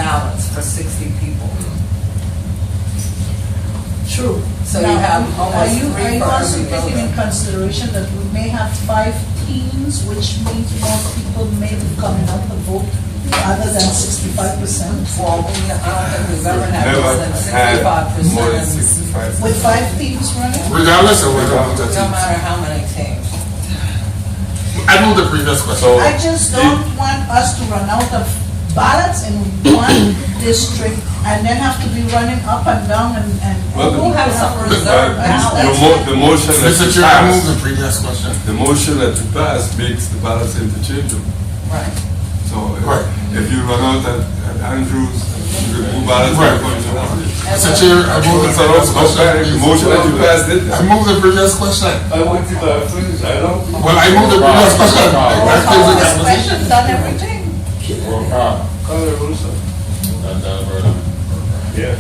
ballots for 60 people. True. So Now, you have almost are you three for also every taking in voter. consideration that we may have 5 teams, which means more people may be coming out to vote other than 65%? Well, I don't think we've ever had Never more than had more than 65%. 65. With 5 teams running? Regardless of whether No matter how many teams. I know the previous question. I just don't want us to run out of ballots in one district and then have to be running up and down and. Well, We'll have some reserve The motion that Mr. you Chair, I move pass, the previous question. the motion that you pass makes the ballots interchangeable. Right. So Right. if you run out at Andrews, you can move ballots. Right. Mr. Chair, I move the So previous that's question. the motion that you passed did I that. move the previous question. I want to finish. I don't. Well, I move the previous question. That clears the This conversation. question done everything. Roll call. Call the rules, sir. Dundee Burton. Yeah.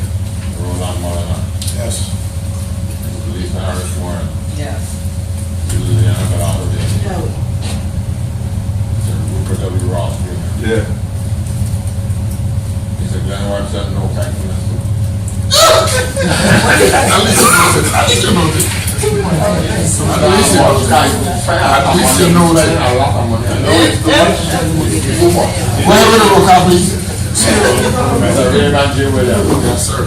Roland Molina. Yes. Lisa Harris Warren. Yes. Juliana Gallardo. No. Rupert W. Ross Jr. Yeah. Mr. Glenn Ward said no, thank you, Mr. At least you know it. At least you know it. At least you know that. A lot of money. I know it's too much. Go ahead with the roll call, please. Mr. Raymond J. Williams. Yes, sir.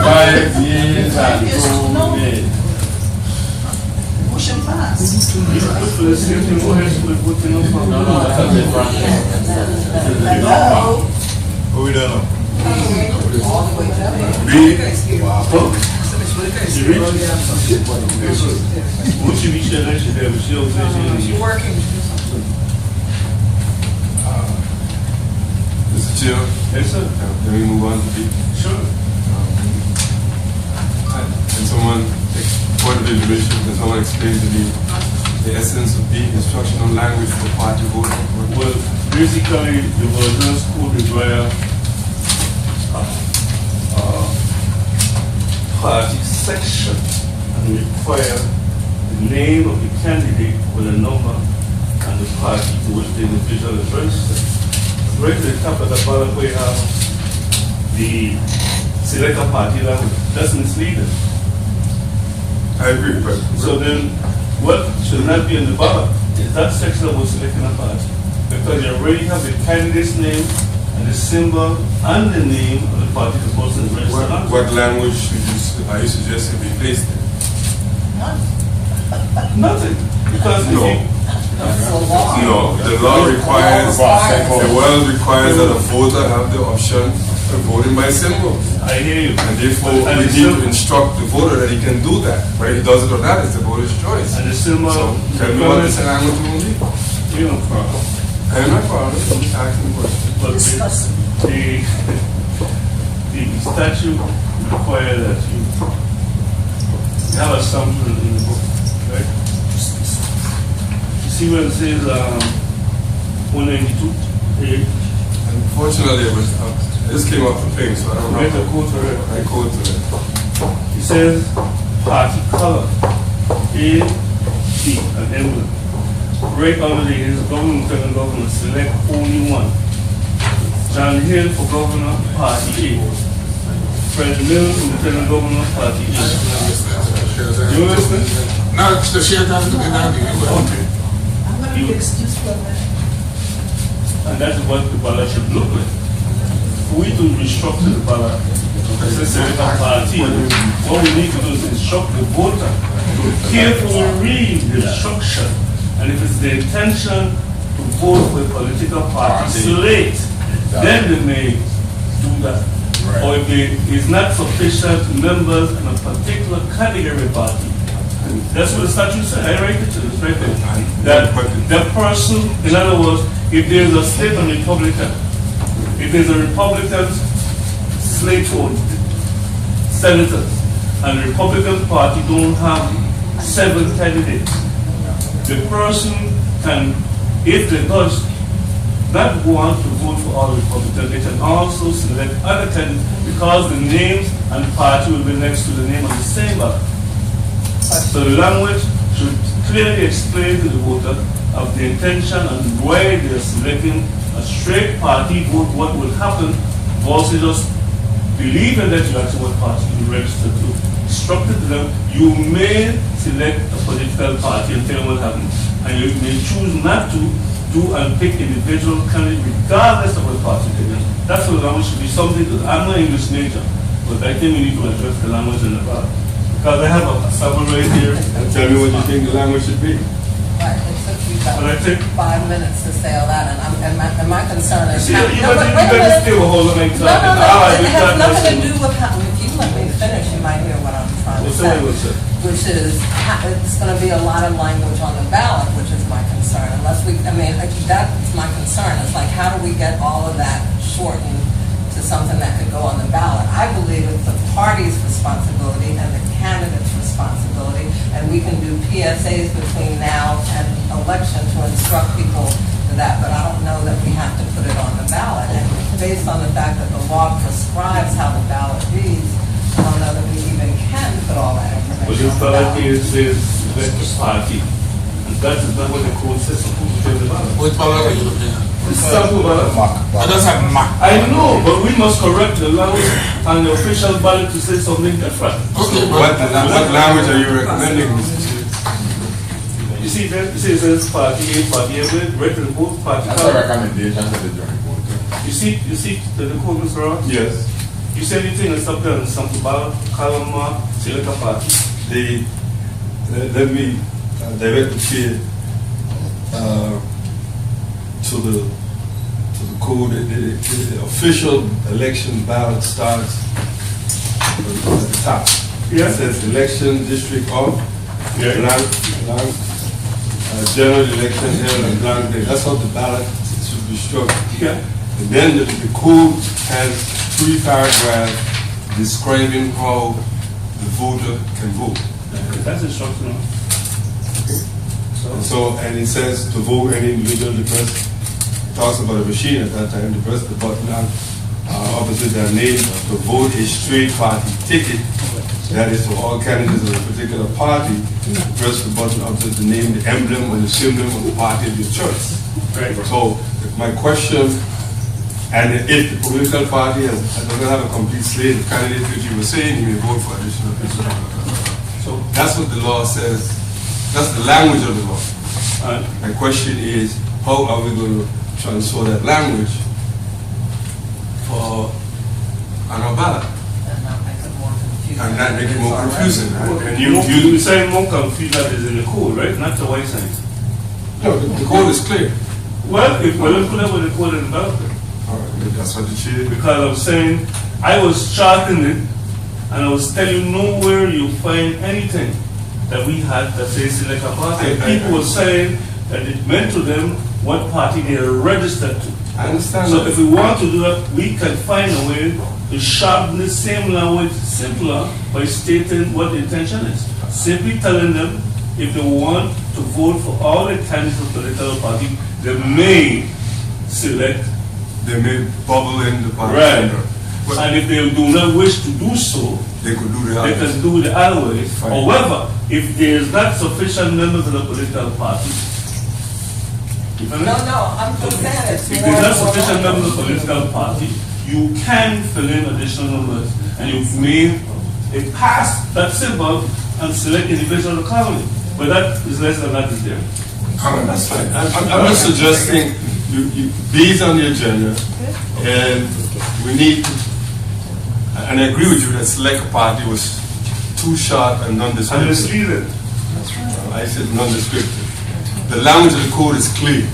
Five years and 2 days. Motion passed. No, that's a different thing. Hello. What we done? All the way down. B. Once you reach that next year, she'll You're working. Mr. Chair, Yes, sir. can we move on to B? Sure. Can someone, point of information, can someone explain to me the essence of B, instructional language for party voting? Well, basically, the Virgins Code require party section and require the name of the candidate with a number and the party to which the individual is registered. Right to the top of the ballot where you have the select a party language. That's misleading. I agree, but. So then, what should not be in the ballot is that section about selecting a party. Because you already have the candidate's name and the symbol and the name of the party the person is registered on. What language are you suggesting be placed in? Nothing. Because if No. you, That's the law. No, the law requires, the world requires that a voter have the option of voting by symbol. I hear you. And therefore, And we the need to symbol- instruct the voter that he can do that. Whether he does it or not, it's the voter's choice. And the symbol, So, tell me what this language will be. you know, I'm not problem, I'm just asking a question. but Discuss. the statute requires that you have a something in the book, right? You see where it says 192? Unfortunately, this came up for things, so I don't Right, the know. code for it. I quote to it. It says party color, A, T, an emblem. Right under the his government, lieutenant governor, select only one. John Hill for governor, party A. Fred Mills for lieutenant governor, party A. You listening? No, the share time to be done. Okay. I'm going to be excused for a minute. And that's what the ballot should look like. For we to restructure the ballot, as I said, a party, what we need to do is instruct the voter to carefully read the instruction. And if it's the intention to vote for a political party slate, then they may do that. Or if there is not sufficient members in a particular category party, that's what the statute said. I write it to this right there. That person, in other words, if there's a slate on Republican, if there's a Republican slate for senators, and the Republican Party don't have 7 candidates, the person can, if they does not want to vote for all Republicans, they can also select other candidates because the names and party will be next to the name of the same ballot. Question. So the language should clearly explain to the voter of the intention and why they are selecting a straight party vote, what will happen, versus just believe in that you actually what party you register to. Instructed to them, you may select a political party and tell them what happens, and you may choose not to do and pick individual candidates regardless of what party they're in. That's what the language should be something that I'm not English major, but I think we need to address the language in the bar. Because I have a sample right here. And tell me what you think the language should be. Right, it took you But I think, 5 minutes to say all that, and my concern is. see, you No, but wait a better minute. still hold on like No, that. it has nothing to do with how, if you let me finish, you might hear what I'm trying to What's say. that? Which is, it's gonna be a lot of language on the ballot, which is my concern, unless we, I mean, that's my concern, it's like, how do we get all of that shortened to something that could go on the ballot? I believe it's the party's responsibility and the candidate's responsibility, and we can do PSAs between now and election to instruct people to that, but I don't know that we have to put it on the ballot, and based on the fact that the law prescribes how the ballot reads, I don't know that we even can put all that But information this on the ballot ballot. here says select a party. And that is not what the code says supposed to be in the ballot. What ballot are you looking at? It's sample ballot. I just have mark. I know, but we must correct the language on the official ballot to say something different. Okay, What language are you recommending, Mr. Chair? You see, it says party A, party A, right to the vote, party That's a card. recommendation to the joint vote. You see the code, Mr. Ross? Yes. You see anything that's up there on sample ballot, column mark, select a party. Let me direct the chair to the code. The official election ballot starts at the top. Yeah. It says election district of Yeah. blank, general election held on blank day. That's how the ballot should be structured. Yeah. And then the code has 3 paragraphs describing how the voter can vote. That's instructional. And it says to vote any individual, the press, it talks about a machine at that time, to press the button on opposite their name to vote a straight party ticket. That is for all candidates of a particular party, press the button opposite the name, the emblem, or the symbol of the party of your choice. Right. So my question, and if the political party doesn't have a complete slate of candidates, which you were saying, you may vote for additional people. So that's what the law says. That's the language of the law. My question is, how are we going to transfer that language on our ballot? And not make it more confusing. And not make it more confusing. And You say more confused that is in the code, right? Not the white signs. no, the code is clear. Well, if we're looking at what the code is about, All right, that's what the chair. because I was saying, I was charting it, and I was telling you nowhere you find anything that we had that says select a party. And people were saying that it meant to them what party they are registered to. I understand So that. if we want to do that, we can find a way to sharpen the same language simpler by stating what the intention is. Simply telling them if they want to vote for all the candidates of the political party, they may select. They may bubble in the party. Right. But And if they do not wish to do so, they could do the they other. can do the other way. Fine. However, if there is not sufficient members of the political party, No, I'm just saying it's if more. there's not more sufficient language. members of the political party, you can fill in additional numbers, and you've made a pass that symbol and select individual colony. But that is less than that is there. That's fine. I'm just suggesting, these on the agenda, and we need, and I agree with you that select a party was too short and And non-descriptive. misleading. I said non-descriptive. The language of the code is clear.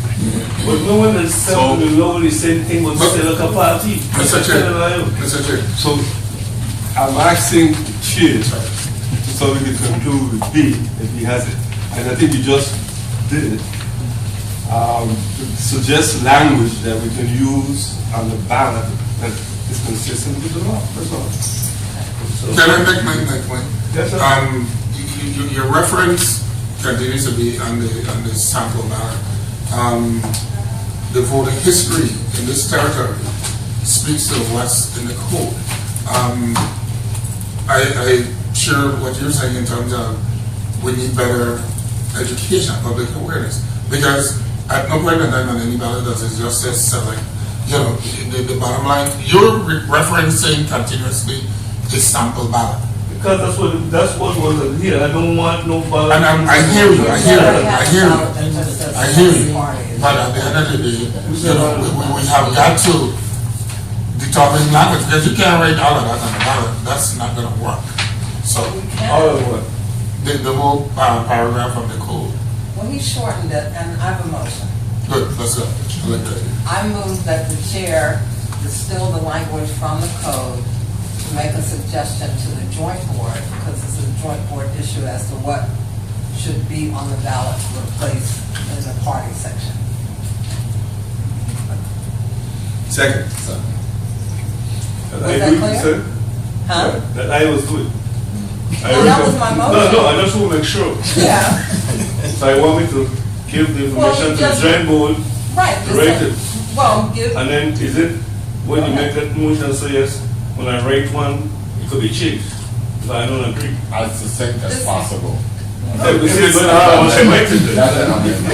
But no one has said So- the law is saying thing about select a party. Mr. Chair, Mr. Chair, So I'm asking the chair, so we can conclude with B, if he has it, and I think you just did it, to suggest language that we can use on the ballot that is consistent with the law, that's all. can I make my point? Yes, sir. Your reference continues to be on the sample ballot. The voting history in this territory speaks to what's in the code. I share what you're saying in terms of we need better education, public awareness. Because at no point in time when any ballot does it just says select. You know, the bottom line, you're referencing continuously a sample ballot. Because that's what was here. I don't want no ballot. And I hear you. But at the end of the day, you know, we have got to determine language, because you can't write all of that on the ballot. That's not going to work. So, All of what? the whole paragraph of the code. Well, he shortened it, and I have a motion. Good, let's go. I move that the chair distill the language from the code to make a suggestion to the joint board, because this is a joint board issue as to what should be on the ballot to replace in the party section. Second. That Was I that do, clear? sir? Huh? That I was doing. Well, that was my motion. No, I just want to make sure. Yeah. So I want me to give the information to the just- joint board, Right. to rate it. Well, give, And then is it, when you make that motion, so yes, when I rate one, it could be changed, if I don't agree. As succinct as possible. Yeah, because it's I want to rate it then.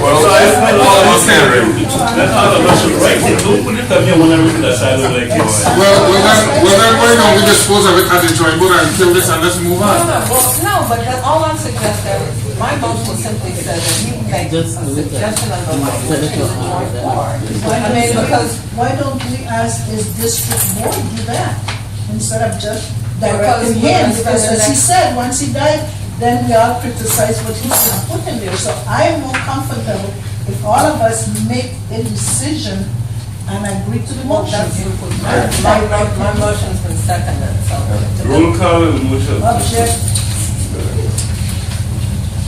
Well, So I feel almost can't rate. that's how the Russian write it. Don't put it at me when I read that side of like this. Well, then why don't we dispose of it at the joint board and kill this and let's move on? but all I'm suggesting, my motion simply says that you make a suggestion of the language to the joint board. I mean, because Why don't we ask his district board do that, instead of just Because directing we're him? gonna Because spend the as he next- said, once he died, then we all criticize what he's gonna put in there. So I'm more comfortable if all of us make a decision and agree to the motion. my motion's been seconded, so. Roll call and motion. Object,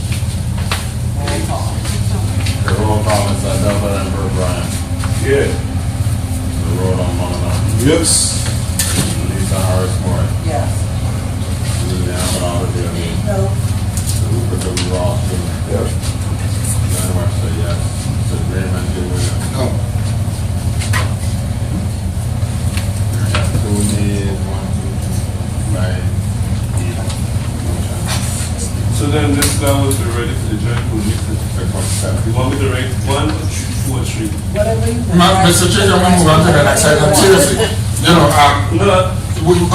Roll call. The roll call is Delta and Brian. Yeah. The roll on Monaco. Yes. Lisa Harris Moore. Yes. Julianne Bernard. no, Rupert W. Ross. Yes. Glenn Webster, yes. Mr. Raymond J. Williams. No. Two need, 1, 2, 3, 5, 8. Motion. So then this now will be ready for the joint board meeting. You want me to rate 1, 2, or 3? whatever you want. Mr. Chair, we move on to the next item. Seriously, you know, No,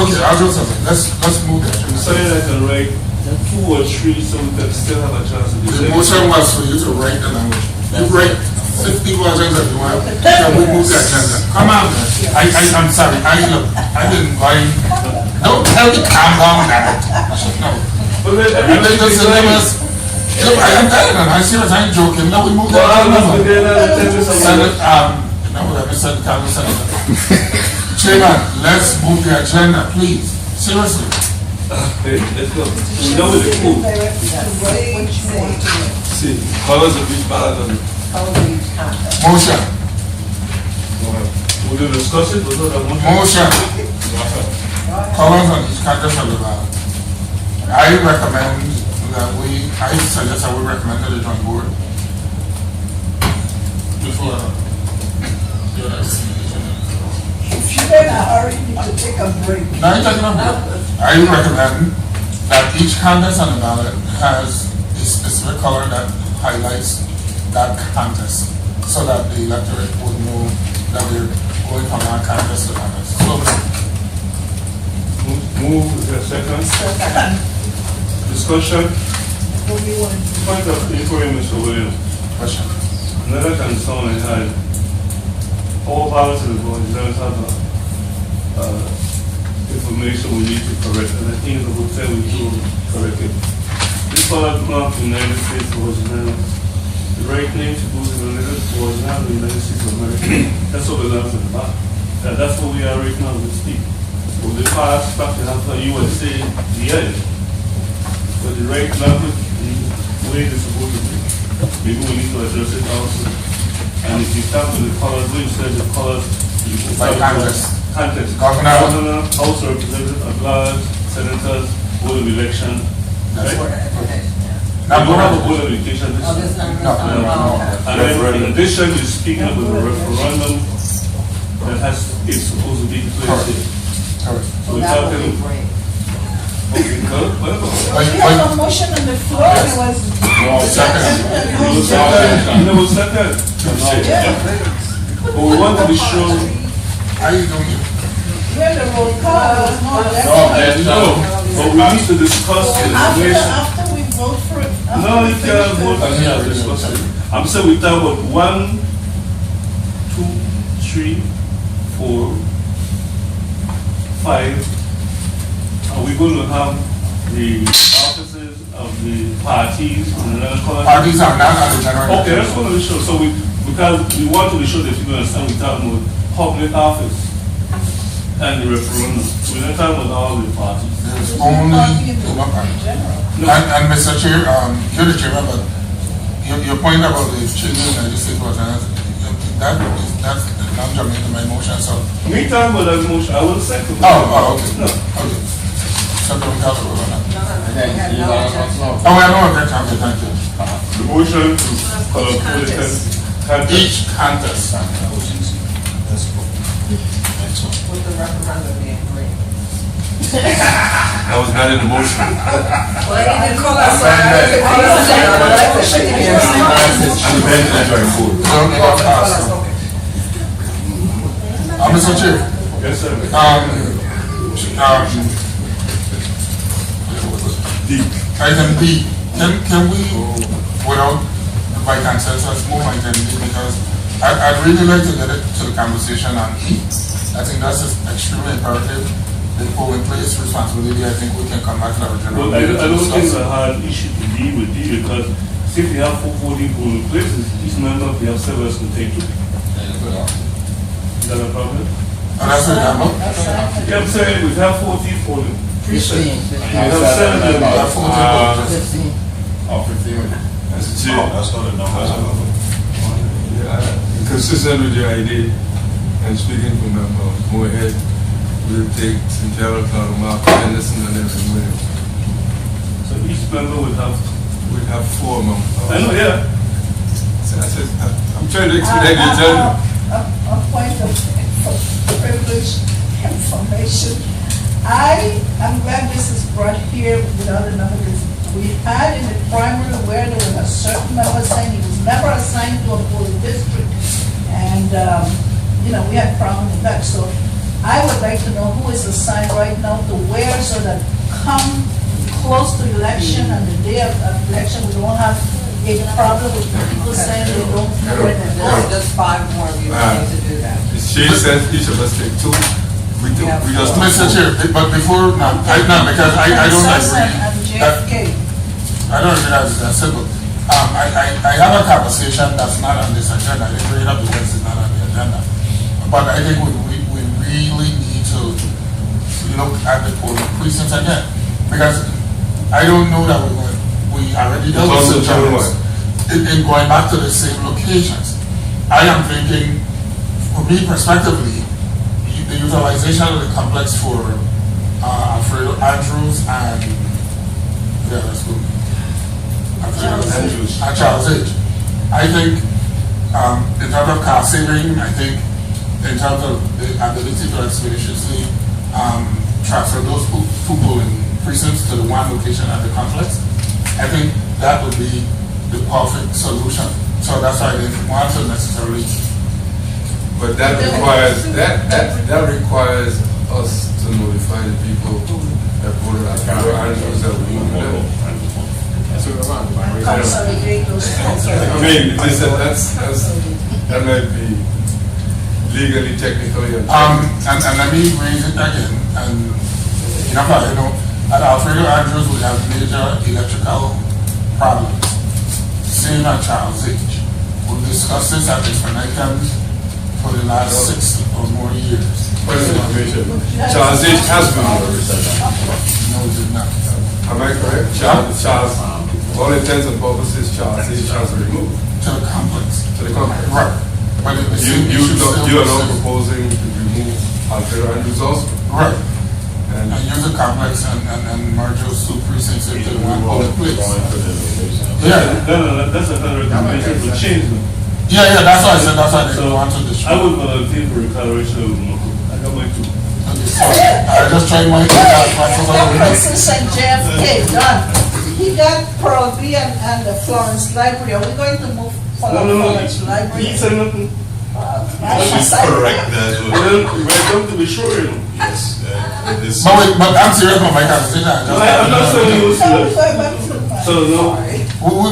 okay, I'll do something. Let's move that. I'm saying I can rate 2 or 3 so we can still have a chance to The decide. motion was for you to write the language. You write 50 versions if you want. Can we move the agenda? Come on, man. I'm sorry. I didn't mind. Don't tell me calm down that. No. But then And then just everything name is us. Look, I am telling you, I serious, I ain't joking. No, we move the well, I'm not agenda. beginning to tell you something. No, we haven't said Council Senator. Chairman, let's move the agenda, please. Seriously. Okay, let's go. We know with the food. See, colors of each ballot and Motion. we're going to discuss it. We're going to Motion. Colors on each contest of the ballot. I recommend that I suggest that we recommend to the joint board. Before. If you're in a hurry, you need to take a break. Now you're talking about, I recommend that each contest on the ballot has a specific color that highlights that contest, so that the electorate would know that they're going from one contest to another. So, move to the second. Discussion. What do you want? Point of inquiry, Mr. Williams. question. Another concern I had, all ballots in the board, don't have information we need to correct, and I think the hotel we do correct it. This ballot belongs to the United States original. The right name to go to the United States of America. That's what belongs to the ballot. That's what we are right now, we speak. For the past, back to after USA, the end. But the right language, the way it's supposed to be. Maybe we need to address it also. And if you come to the colors, when you said the colors, you can By contest. Contest. Governor. House of Representatives, at large, senators, board of election. That's Right? Not You don't have a board. board of education. This Oh, this is- number? No, And then in addition, you're speaking of the referendum that is supposed to be placed here. Correct. So we're That would be talking, great. Okay, well, We have a motion on the floor, and it was. No, second. no, second. But we want to be sure. How you doing? We had a roll call, there was no election. No, but we need to discuss the situation. After we vote for it. after No, we you finish can't the- vote on here, discuss it. I'm saying we talk about 1, 2, 3, 4, 5. Are we going to have the offices of the parties in another color? Parties are not on the general. Okay, that's one of the show. So because we want to be sure that people understand we're talking about public office and the referendum. We're not talking about all the parties. There's only one party. And Mr. Chair, you're the chairman, but your point about the changing the legislative ordinance, that's not germane to my motion, so. Me talking about that motion, I will second. Okay. No. Okay. So don't tell the on that. We had no objection. Oh, we have no objection, okay, thank you. The motion to call a contest. Each contest. With the referendum being green. That was not in the motion. Well, they need to call us. Mr. Chair. Yes, sir. Item B, can we, without, by consensus, move item B, because I'd really like to get it to the conversation on E. I think that's just extremely imperative. The polling place responsibility, I think we can come back to our general. Well, I meeting to don't think it's discuss. a hard issue to deal with D because if we have 440 polling places, each member we have servers to take to. Is that a problem? And that's what I'm about. Yeah, I'm saying we have 40 polling precincts. We have 7 We have members. 14 That's the chair. That's not a number. Consistent with your idea, and speaking from more ahead, we'll take Central Cloud Mark, Henderson, and everything. So each member would have. We'd have 4 members. I know, yeah. So I said, I'm trying to expedite the agenda. A point of privileged information. I am glad this is brought here without another reason. We had in the primary where there was a certain member saying he was never assigned to a polling district. And, we had problem with that. So I would like to know who is assigned right now to where so that come close to election and the day of election, we don't have a problem with people saying they don't know where they're going. There's 5 more of you that need to do that. She said each of us take 2. We just. Mr. Chair, but before, because I don't agree. And JFK. I don't agree that's simple. I have a conversation that's not on this agenda. I didn't bring it up because it's not on the agenda. But I think we really need to look at the polling precincts again. Because I don't know that we already done this in going back to the same locations. I am thinking, for me prospectively, the utilization of the complex for Alfredo Andrews and let's go. Charles H. I think in terms of cost saving, I think in terms of the ability to expeditiously transfer those 2 polling precincts to the one location at the complex, I think that would be the perfect solution. So that's why I didn't want to necessarily. But that requires us to notify the people that voted at Alfredo Andrews that we moved them. Consolidate those. I mean, that might be legally, technically. And let me raise it again. And at Alfredo Andrews we have major electrical problems. Same at Charles H. We've discussed this at infinitum for the last 6 or more years. What is information? Charles H. has been moved. No, it did not. Am I correct? Charles, all intents and purposes, Charles H. has been removed. To the complex. To the complex. Right. But the same issue still You are not persists. proposing to remove Alfredo Andrews also? Right. And And use the complex and merge those 2 precincts into one public place. Yeah. No, that's a kind of recommendation to change them. Yeah, that's why I said that's why I didn't So want to I destroy. would volunteer for declaration of Moko. I got my 2. I just tried my That person said JFK, done. He got Pearl B and the Florence Library. Are we going to move for the Florence He Library? said nothing. Correct that. Well, we're going to be sure. Yes, it is. But wait, but I'm serious about my conversation. I'm not saying you So, serious. So no,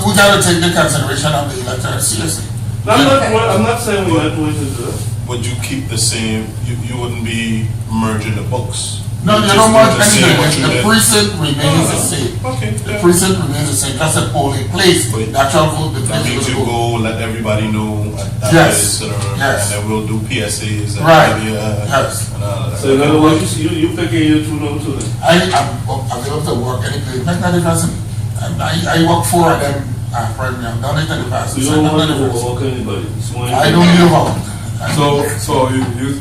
We gotta take the consideration of the electorate seriously. I'm not saying we're not going to do that. Would you keep the same, you wouldn't be merging the books? No, you Just don't do want the same what anything. you The did? precinct remains the same. Okay. The precinct remains the same. That's a polling place. The actual vote, the That place means will you go. go, let everybody know at that Yes. place, Yes. and then we'll do PSAs and Right. media Yes. and all of that. So in other words, you picking your two notes to them. I'm able to work any place. Make no difference. I work 4 of them. Probably I've done it in the past. You So don't make no want to difference. overwork anybody. I don't need a vote. So you,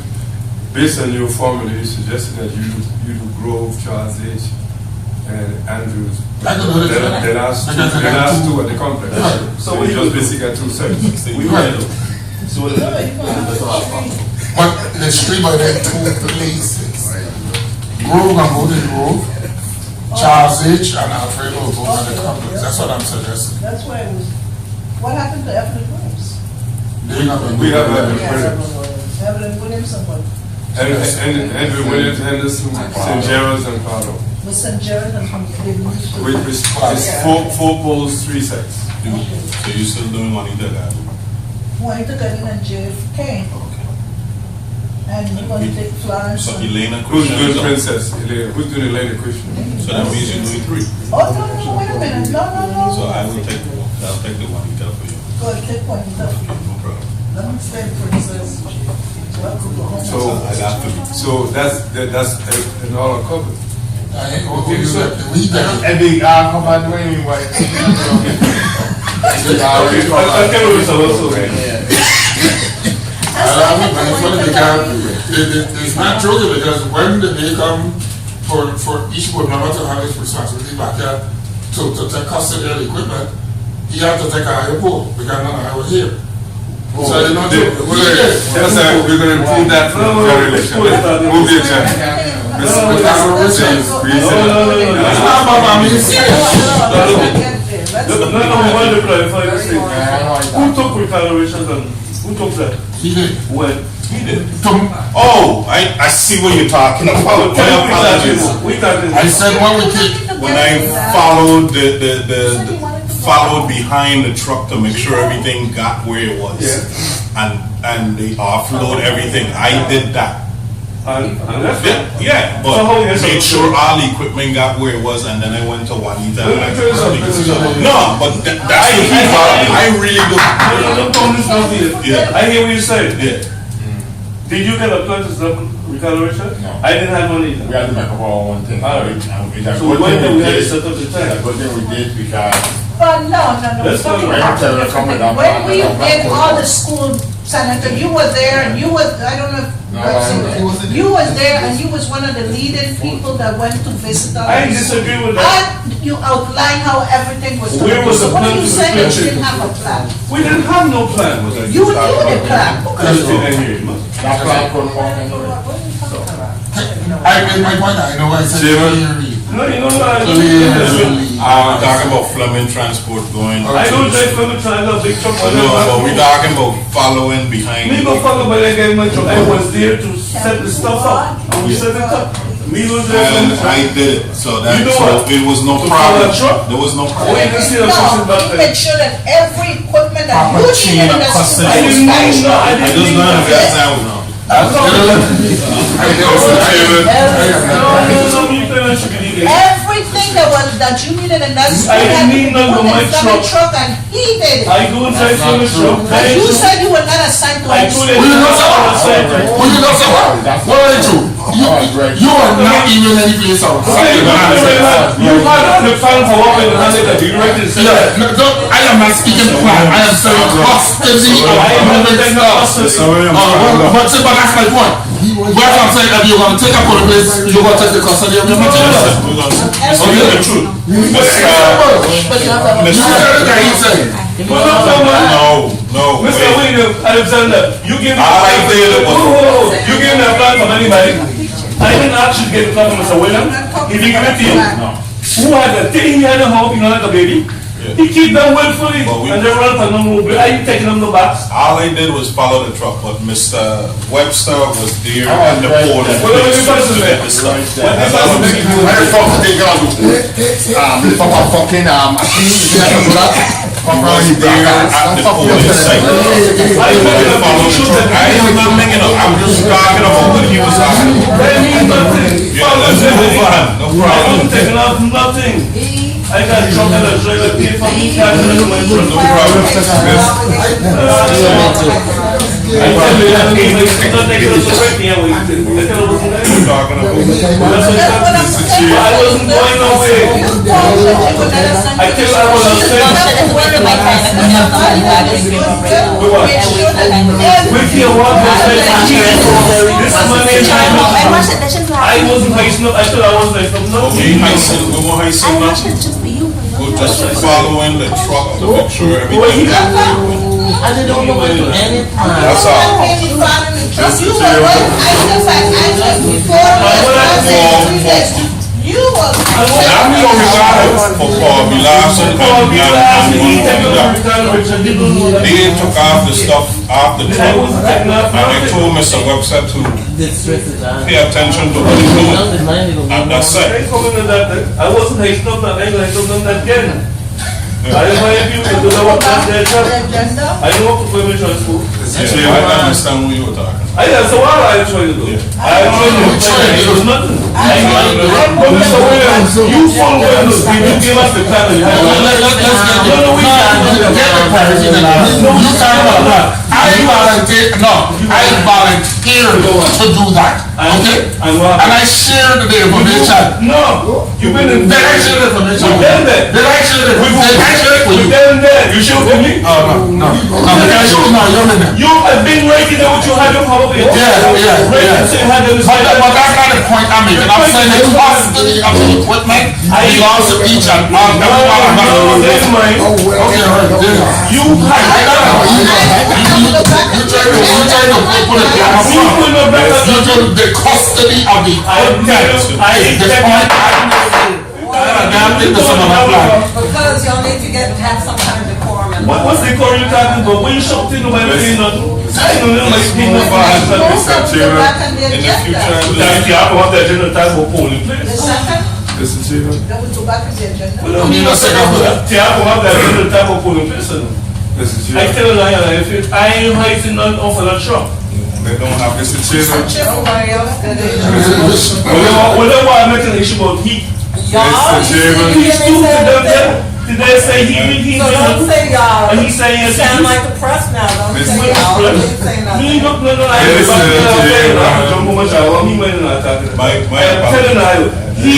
based on your formula, you suggested that you do Grove, Charles H, and Andrews. I can do it. Then ask two at the complex. Right. So we just basically got 2 sets. We will. So what is it? But the street by them 2 places. Grove, I'm voting Grove. Charles H. and Alfredo will vote at the complex. That's what I'm suggesting. that's why it was, what happened to Evelyn Williams? They're not gonna We do have that. Evelyn Williams and what? Andrew Williams, Henderson, St. Gerard's, and Carlo. Was St. Gerard and they moved to. Which is 4 polls, 3 sets. So you're still doing Juanita Gado? Juanita Gardner and JFK. And you're going to take Florence. So and- Elena Who's doing Christian? Princess? Who's doing Elena Christian? So that means you're doing 3. Oh, no, wait a minute, no. So I'll take the Juanita for you. Go ahead, take Juanita. No problem. Let me stay Princess. So that's an all covered. Come on, wait, I can't really tell us. It's not true because when they come for each board member to have his responsibility back here to take custody of the equipment, he had to take a higher poll because none of us were here. So it's not true. Yes, sir, we're going to improve that for the general election. Move the agenda. It's not about my music. No, we want to clarify this thing. Who took recolorations and who took that? He did. When? He did. Oh, I see what you're talking about. My apologies. I said when we take. When I followed followed behind the truck to make sure everything got where it was, and they offload everything. I did that. And that's Yeah, So how but is it- made sure all the equipment got where it was, and then I went to Juanita. Let me tell you something. No, but that's the key part. I really do. No, this not here. Yeah. I hear what you said. Yeah. Did you get a plan to stop recoloration? No. I didn't have one either. We had to make up our own thing. All right. It's a So we good went thing there, we had to did. set up the It's a time. good thing we did because But no. Let's go. When we did all the school, Senator, you were there and you were, I don't know if. You was there and you was one of the leading people that went to visit all I the disagree with that. And you outlined how everything was Where going. was So the what plan are you to saying that replace you it? didn't have a plan? We didn't have no plan. You knew the plan. I didn't hear you. that plan couldn't work anyway. I made my point. I know I said clearly. No, you know what? Clearly. We're talking about Fleming Transport going. I don't drive from the triangle, big truck. No, but we're talking about following behind. Me go follow by that guy in my truck. I was there to set the stuff up. And we set it up. Me don't drive from And the truck. I did it, so that You know so what? it was no To problem. follow a truck? There was no Oh, problem. you can see the No, person back he there. made sure that every equipment that Proper you chain needed of in the school. custody. I didn't know. I I didn't just learned know. that now. No. Everything that you needed in that school I had to didn't be need put none of my in the truck and he did it. I don't drive from the truck. But you said you were not assigned to I it. told Will you not say what? you. Will you not say what? What are you? You are not even any place else. You had the plan for what we handed the director said. Yeah, no, I am not speaking plan. I am saying custody of moving stuff. But that's my point. What I'm saying, if you're going to take up on the place, you're going to take the custody of your materials. Okay, the truth. You said it that he said. No, Mr. wait. William Alexander, you give me I did it. you give me a plan from anybody. I didn't actually get the clock from Mr. William. He didn't give it to you. No. Who had the thing he had a home, you know, like a baby? Yeah. He keep them willfully, But we- and they run for no move. Are you taking them the box? All I did was follow the truck, but Mr. Webster was there Oh, at the right port there. and Well, let me fixed pass it to there. get the stuff. What That's they all pass I'm it saying. there. Very fucking thing gonna do. Lift up a fucking machine, you have to do that. Fuck around you, There bro. at Don't the fuck port with and us. site. I Follow the truck. I am not making up, I'm just talking about what he was talking about. That means nothing. Yeah, let's move on, no I problem. wasn't taking off nothing. I got drunk and a trailer paid for me, cash in my truck. No problem. I tell you that game, it's not taking us to work here, we did. They tell us wasn't there. We're talking about. That's what I wasn't going nowhere. I tell you, I was upset. With your work, this money is I wasn't hicing up, I thought I was hicing up, no. We won't hasten up. We're just following the truck to make sure everything is I don't know what to any time. That's all. You were. Now we don't regard it for Paul Milas and they took off the stuff off the truck and they told Mr. Webster to This stress is on. pay attention to what he's doing. And that's it. I wasn't hicing up that thing, I told them that again. I invite you to do the work that's their job. I know what to put me in school. Yeah, I understand what you were talking. I got so what I trying to do. I trying to explain it was nothing. But Mr. Williams, you follow Williams, you give us the plan. Let's get the parity then. You talk about that. I volunteered to do that. Okay? And I shared the information. No, you've been in Did I share the information? We've done that. Did I share the information? Did I share it with you? We've done that. You should with me. Oh, no. Because you're in there. You have been writing down what you had your power with. Yeah. Writing so you had them. But that's not the point I'm making. I'm saying the custody of the equipment belongs to each and every one of us. That's mine. Okay, all right. You had You try to put it down front. You do the custody of the equipment. The point I'm making. I think there's some of my plan. Because y'all need to have some kind of decorum and. What's the core you talking about? When you shop to nobody saying nothing. I don't know like people Move on, Mr. Chairman. In the future, Thank you. I want that general time for polling place. The second, Mr. Chairman. that would go back to the agenda. We don't need a second for that. I want that general time for polling place. Mr. I Chairman. tell you that I ain't hiding none off of that truck. They don't have Mr. Chairman. Nobody else did it. Whatever I make an issue about heat. Mr. Chairman. He's stupid them there. Did they say he So don't say y'all. and he's saying yes. Sound like the press now, don't say Mr. y'all. Don't say Me nothing. look no I Yes, sir, jump on my shower. Me when I talking. My I'm telling you, he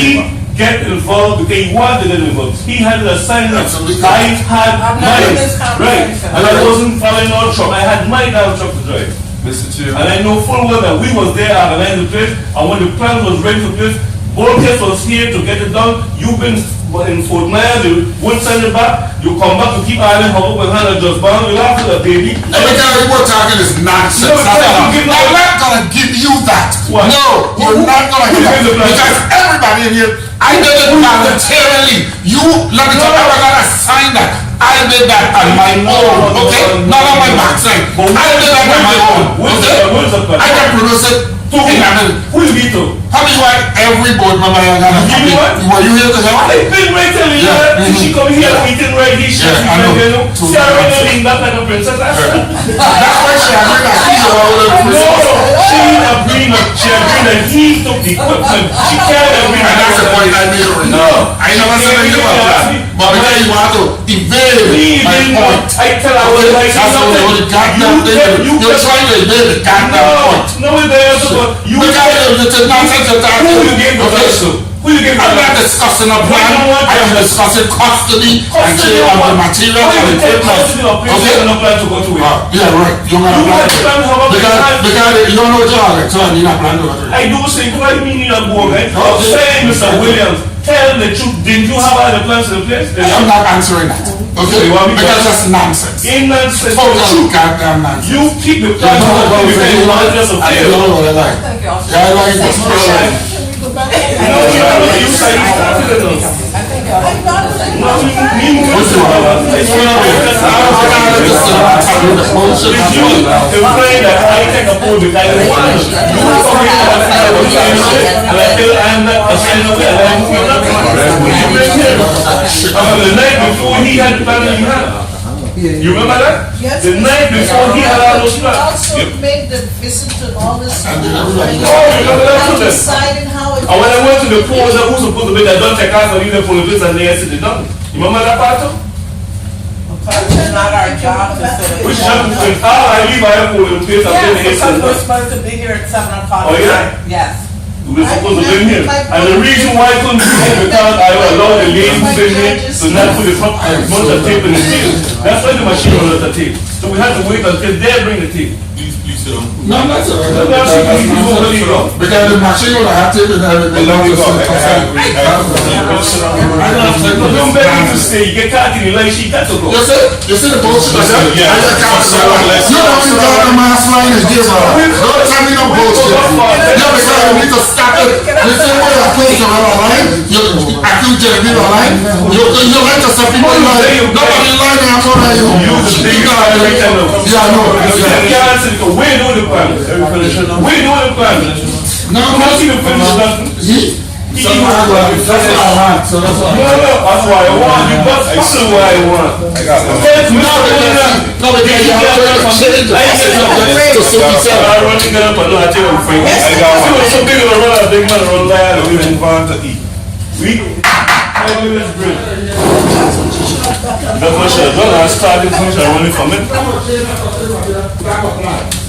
get involved because he wanted to get involved. He had an assignment. Absolutely. I had I'm not in this right, conversation. and I wasn't following our truck. I had my damn truck to drive. Mr. And Chairman. I know full well that we was there organizing the place, and when the plan was ready for place, Borges was here to get it done. You've been in Fort Myers, you wouldn't send it back, you come back to keep Ireland home with Hannah just bound, you laugh at the baby. Every time you were talking is nonsense. No, I'm give me- not gonna give you that. What? No, you're not gonna give that. Give me the plan. Because everybody in here, I did it voluntarily. You, let me tell you, I'm gonna sign that. I did that on my own, okay? Not on my backside. I did that on my own, okay? I can produce it in a minute. Who is Vito? How do you want every board member you're gonna You know what? Were you here to help? I've been right telling you Yeah, that. She come here meeting right here, she Yeah, I know. See, I already that like a princess. That's why she agreed that she's all over the No, place. she agreed that he took the equipment. She can't agree And that's the point I made already. No. I never said anything about that. But because you want to evade my point. I tell her I was like, That's what the goddamn thing. You're trying to evade the goddamn point. No, there's you It's a nonsense attack. who you gave the first to? Who you gave the I'm not first? discussing a plan. I am discussing custody and share of the material and equipment. Okay? Yeah, right. You're gonna plan to because you don't know what you're doing, so you're not planning to go through. I do say, why mean you're going, right? I'm saying, Mr. Williams, tell the truth. Did you have other plans in place? I'm not answering that. Okay? You want me to- Because that's nonsense. In nonsense. Total goddamn nonsense. You keep the You plans know what because you want just a I fail. don't know what I like. Thank y'all should. Guidelines was followed. Can we go back? You say you started it though. I think y'all I should. thought it was- Implying that I take a poll because I want to. You will come here and I'm not ashamed of it, and I'm not. You bring him. The night before he had the plan that you had. You remember that? Yes. The night before he had all those We plans. also made the visit to all this. Oh, you remember that too then? Deciding how it. And when I went to the polls, who's supposed to be there, don't check out for you, the politics, and they said they done. You remember that part too? It's not our job to sit. Which happened when I leave my polling place, I'm Yes, getting hit. because we're supposed to be here at 7:00. Oh, yeah? Yes. We were supposed to be here. And the reason why I couldn't be here because I allowed the lady who's in here to not put the bunch of tape in the tape. That's why the machine runs the tape. So we had to wait until they bring the tape. Please sit down. No, that's all right. Because Because the machine would have tape and everything. Let me go. don't beg me to stay. You get caught in the light, she got to go. You see the bullshit? Yeah. I just can't say that. You don't even got the mask line and give up. Don't tell me no bullshit. You because you need to stop it. You say, well, you're close to our line. You accuse Genevieve line. You like to say people line. Nobody line and I'm gonna you. Yeah, I know. We're doing the plan. We're doing the plan. No, Not even finish nothing. So that's what I want. So that's what I want. No, that's why I want. You must listen why I want. I got one. No, because you have to change the subject to suit yourself. I run it up and I take a friend. I got one. Some people run out, big man run live. We move on to eat. We 5 minutes break. That's what she's done. I started finish and running from it.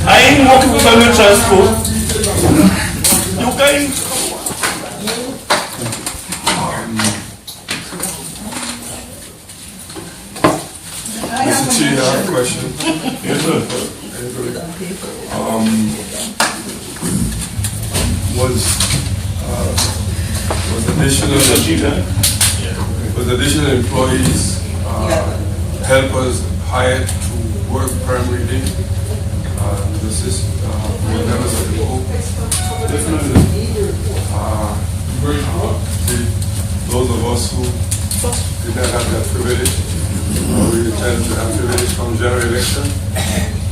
I ain't working with public transport. You can't. Mr. Chair, I have a question. Yes, sir. Was additional employees, helpers hired to work primary day, to assist members of the board? Those of us who did not have that privilege, we intend to have privilege from general election.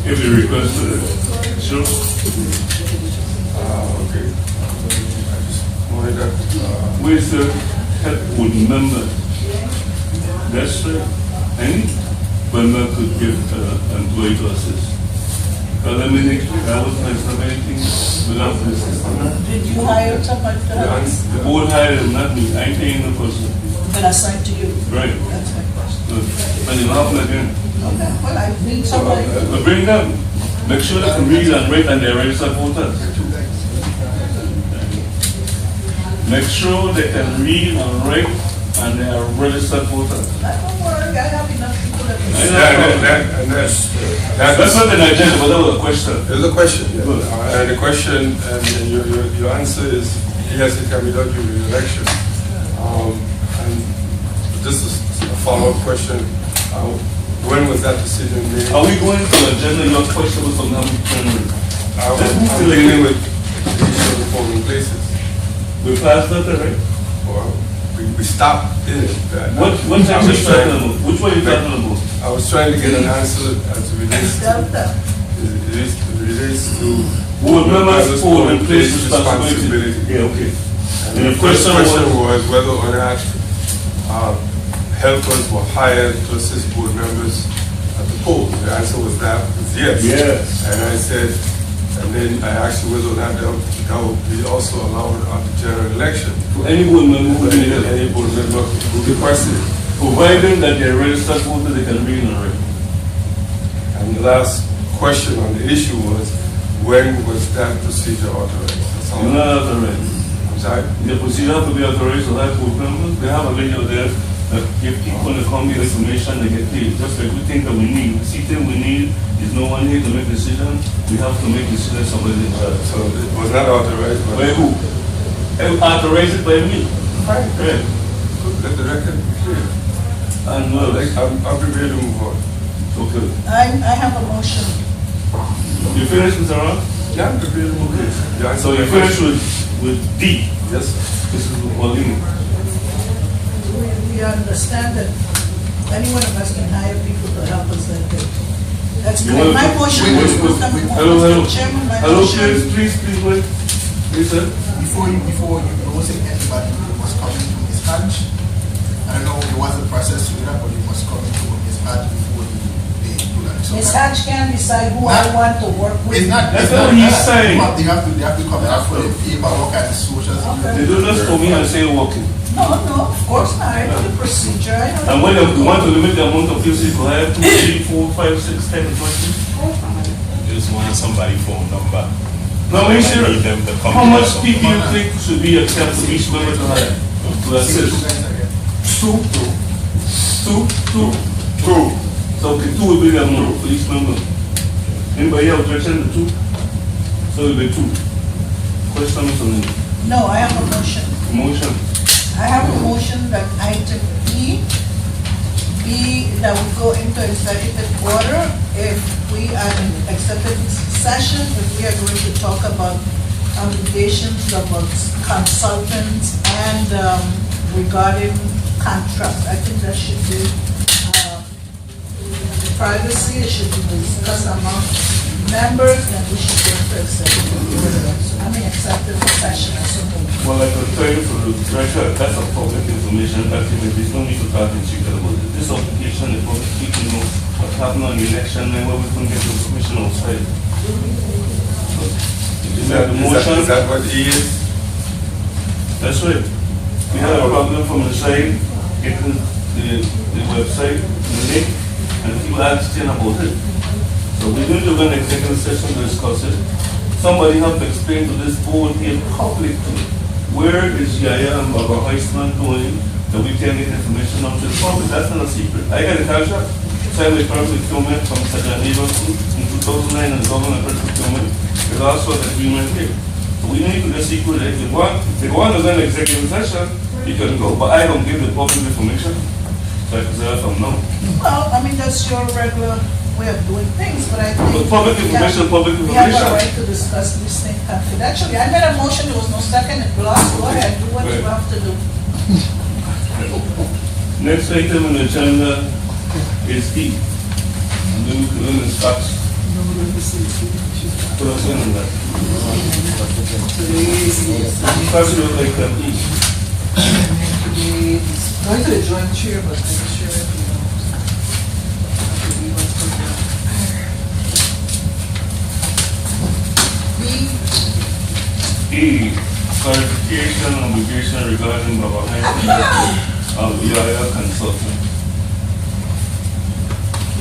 If you request it, sure. Okay. I just wanted that. We still help with members. That's right. Any member could give employee to assist. Because I mean, I was not have anything without the system. Did you hire somebody to help? The board hired him, not me. I ain't paying the person. Then assigned to you? Right. That's my question. Good. But you're not again. Okay, well, I need somebody. But bring them. Make sure they can read and write and they're registered voters. Make sure they can read and write and they are registered voters. Don't worry, I have enough people that I know. That's not an agenda, but that was a question. There's a question, yeah. Good. And the question, and your answer is, yes, it can be done during the election. And this is a follow-up question. When was that decision made? Are we going to agenda? Your question was on how we can. I'm dealing with the issue of the polling places. We passed that, right? Well, we stopped in it. What time you talking about? Which one you talking about? I was trying to get an answer as it relates to, Delta. Board members hold in place responsibility. Yeah, okay. And the first question was whether or not helpers were hired to assist board members at the polls. The answer was yes. Yes. And I said, and then I asked you whether or not that would be also allowed at the general election. To any board member who can help. Any board member who requested it. Providing that they're registered voter, they can read and write. And the last question on the issue was, when was that procedure authorized? That's all. You're not authorized. I'm sorry? The procedure to be authorized to have board members, they have a lady out there that give people the come get information, they get paid. Just like we think that we need. The thing we need is no one here to make decisions. We have to make decisions somebody in charge. So it was not authorized By by who? Authorized by me. Right. Let the record be clear. And well, I'll be ready to move on. okay. I have a motion. You finished, Mr. Ron? Yeah, available. Yeah, So you finish with D, yes? This is what you mean. We understand that any one of us can hire people to help us that day. That's You great. want- My motion wait, was, wait, wait. Hello, hello. Mr. Chairman, my Hello, motion. please, wait. Please, sir. Before you close it, everybody must come into his badge. I don't know if it was a process to do that, but you must come into his badge before they do that. So Ms. that- Hatch can decide who I want to work with. It's not. That's it's what not he's that. saying. They have to come out for the paperwork and the social. They do this for me and say walking. No, of course not. I know the procedure. I know. And when you want to limit the amount of people you have, 2, 3, 4, 5, 6, 10, 20. Just want somebody phone number. No, make sure. I need them to come How to much us. people you think should be accepted each member to hire? To assist? Two. So okay, 2 will be the amount for each member. Anybody have objection to 2? So it will be 2. Question is on No, I have a motion. motion. I have a motion that item E be that we go into executive order if we are in executive session, if we are going to talk about obligations about consultants and regarding contracts. I think that should be privacy, it should be discussed among members, and we should go into executive order. I mean, executive session or something. Well, I can tell you for the record, that's a public information document. There's no need to talk in secret about it. This application, the public people know what's happening on the election and where we can get the information outside. So, is that the motion? Is that what he is? That's right. We had a problem from the side, getting the website, the link, and people asking about it. So we're going to do an executive session to discuss it. Somebody have to explain to this board here publicly, where is Yaya and Baba Heisman doing that we can get information out to the public? That's not a secret. I got a contract, signed with First Procurement from Sajjan Davidson in 2009 and the government of First Procurement. There's also an agreement here. So we need to get secret. If you want to go an executive session, you can go. But I don't give the public information. So I can say that from now. Well, I mean, that's your regular way of doing things, but I think. But public information, public We have a information. right to discuss this thing confidentially. I made a motion, there was no second, it lost. Go ahead, do what you Right. have to do. Next item on the agenda is D. And then we can learn stocks. Put us in on that. Stocks look like E. Going to the joint chair, but I'm sure if you know. E, clarification obligation regarding Baba Heisman, Yaya consultant.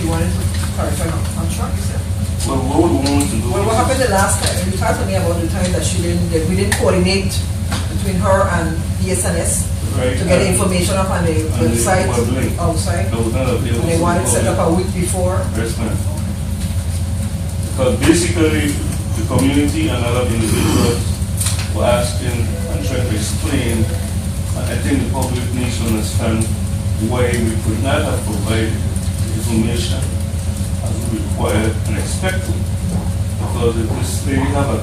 You wanted to clarify on contract, you said? Well, what would we want to do? Well, what happened the last time? You talked to me about the time that that we didn't coordinate between her and ESNS Right. to get the information up on the And the website web link. outside. That was not available. And they wanted to set up a week before. Yes, ma'am. Because basically, the community and other individuals were asking and trying to explain, and I think the public needs to understand why we could not have provided information as we required and expected. Because if this lady have an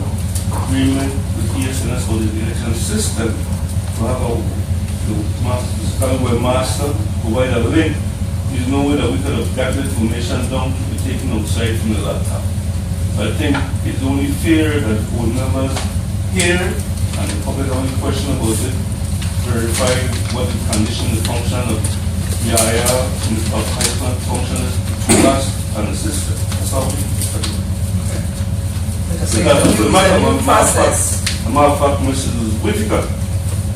agreement with ESNS for the election system, to have the master provide a link, there's no way that we could have got the information down to be taken outside from the laptop. So I think it's only fair that board members here and the public have any question about it, verify what the condition, the function of the IR and the Heisman function is to us and the system. That's all we do. So Because you use a new process. a matter of fact, Mrs. Whitaker,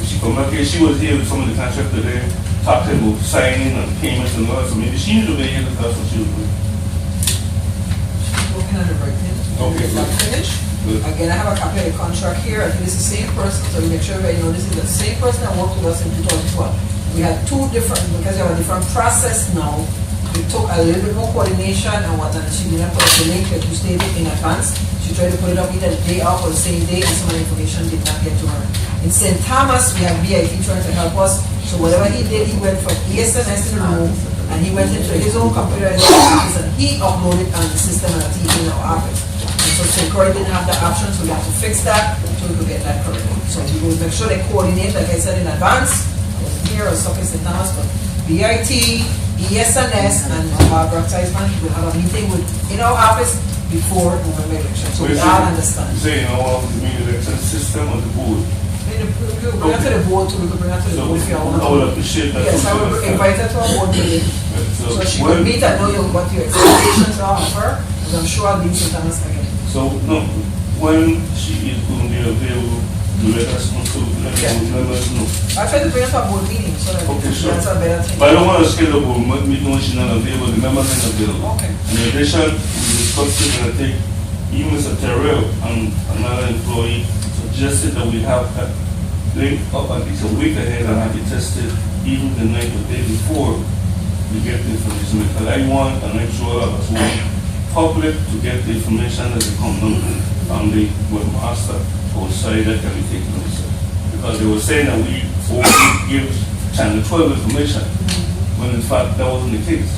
she come back here, she was here with some of the contractors there, talking about signing and payments and all that, so maybe she knew the here, that's what she was doing. Working on the right thing. Okay, Is that good. finished? Good. Again, I have a copy of the contract here. I think it's the same person, so we make sure that you know this is the same person that worked with us in 2012. We had two different, because we have a different process now. We took a little bit more coordination and whatnot. She didn't put up the link that you stated in advance. She tried to put it up either the day off or the same day, and some of the information did not get to her. In St. Thomas, we have BIP trying to help us. So whatever he did, he went from ESNS in the room, and he went into his own computer in his office, and he uploaded on the system and TV in our office. And so Security didn't have the option, so we have to fix that, so we could get that correct. So we will make sure they coordinate, like I said in advance, here or Sockets in Dallas, but BIT, ESNS, and Barbara Teisman will have a meeting in our office before November election, so we all understand. You say, the main election system or the board? We could bring it to the board, too. We could bring it to the board if you want. I would appreciate that. Yes, I will invite her to our board meeting. So So she will meet and know what your expectations are of her, and I'm sure I'll be sometimes again. So, no, when she is going to be available, you let us know, so let us know. I try to bring her to our board meeting, so that Okay, sure. that's a better thing. But I don't want to schedule a board meeting when she's not available, the members are not available. Okay. In addition, we discussed it, and I think even Mr. Terrell and another employee suggested that we have that link up at least a week ahead and have it tested even the night or day before we get the information. Because I want to make sure that as well, public to get the information that they come down from the webmaster outside that can be taken also. Because they were saying that we only give Channel 12 information, when in fact that wasn't the case.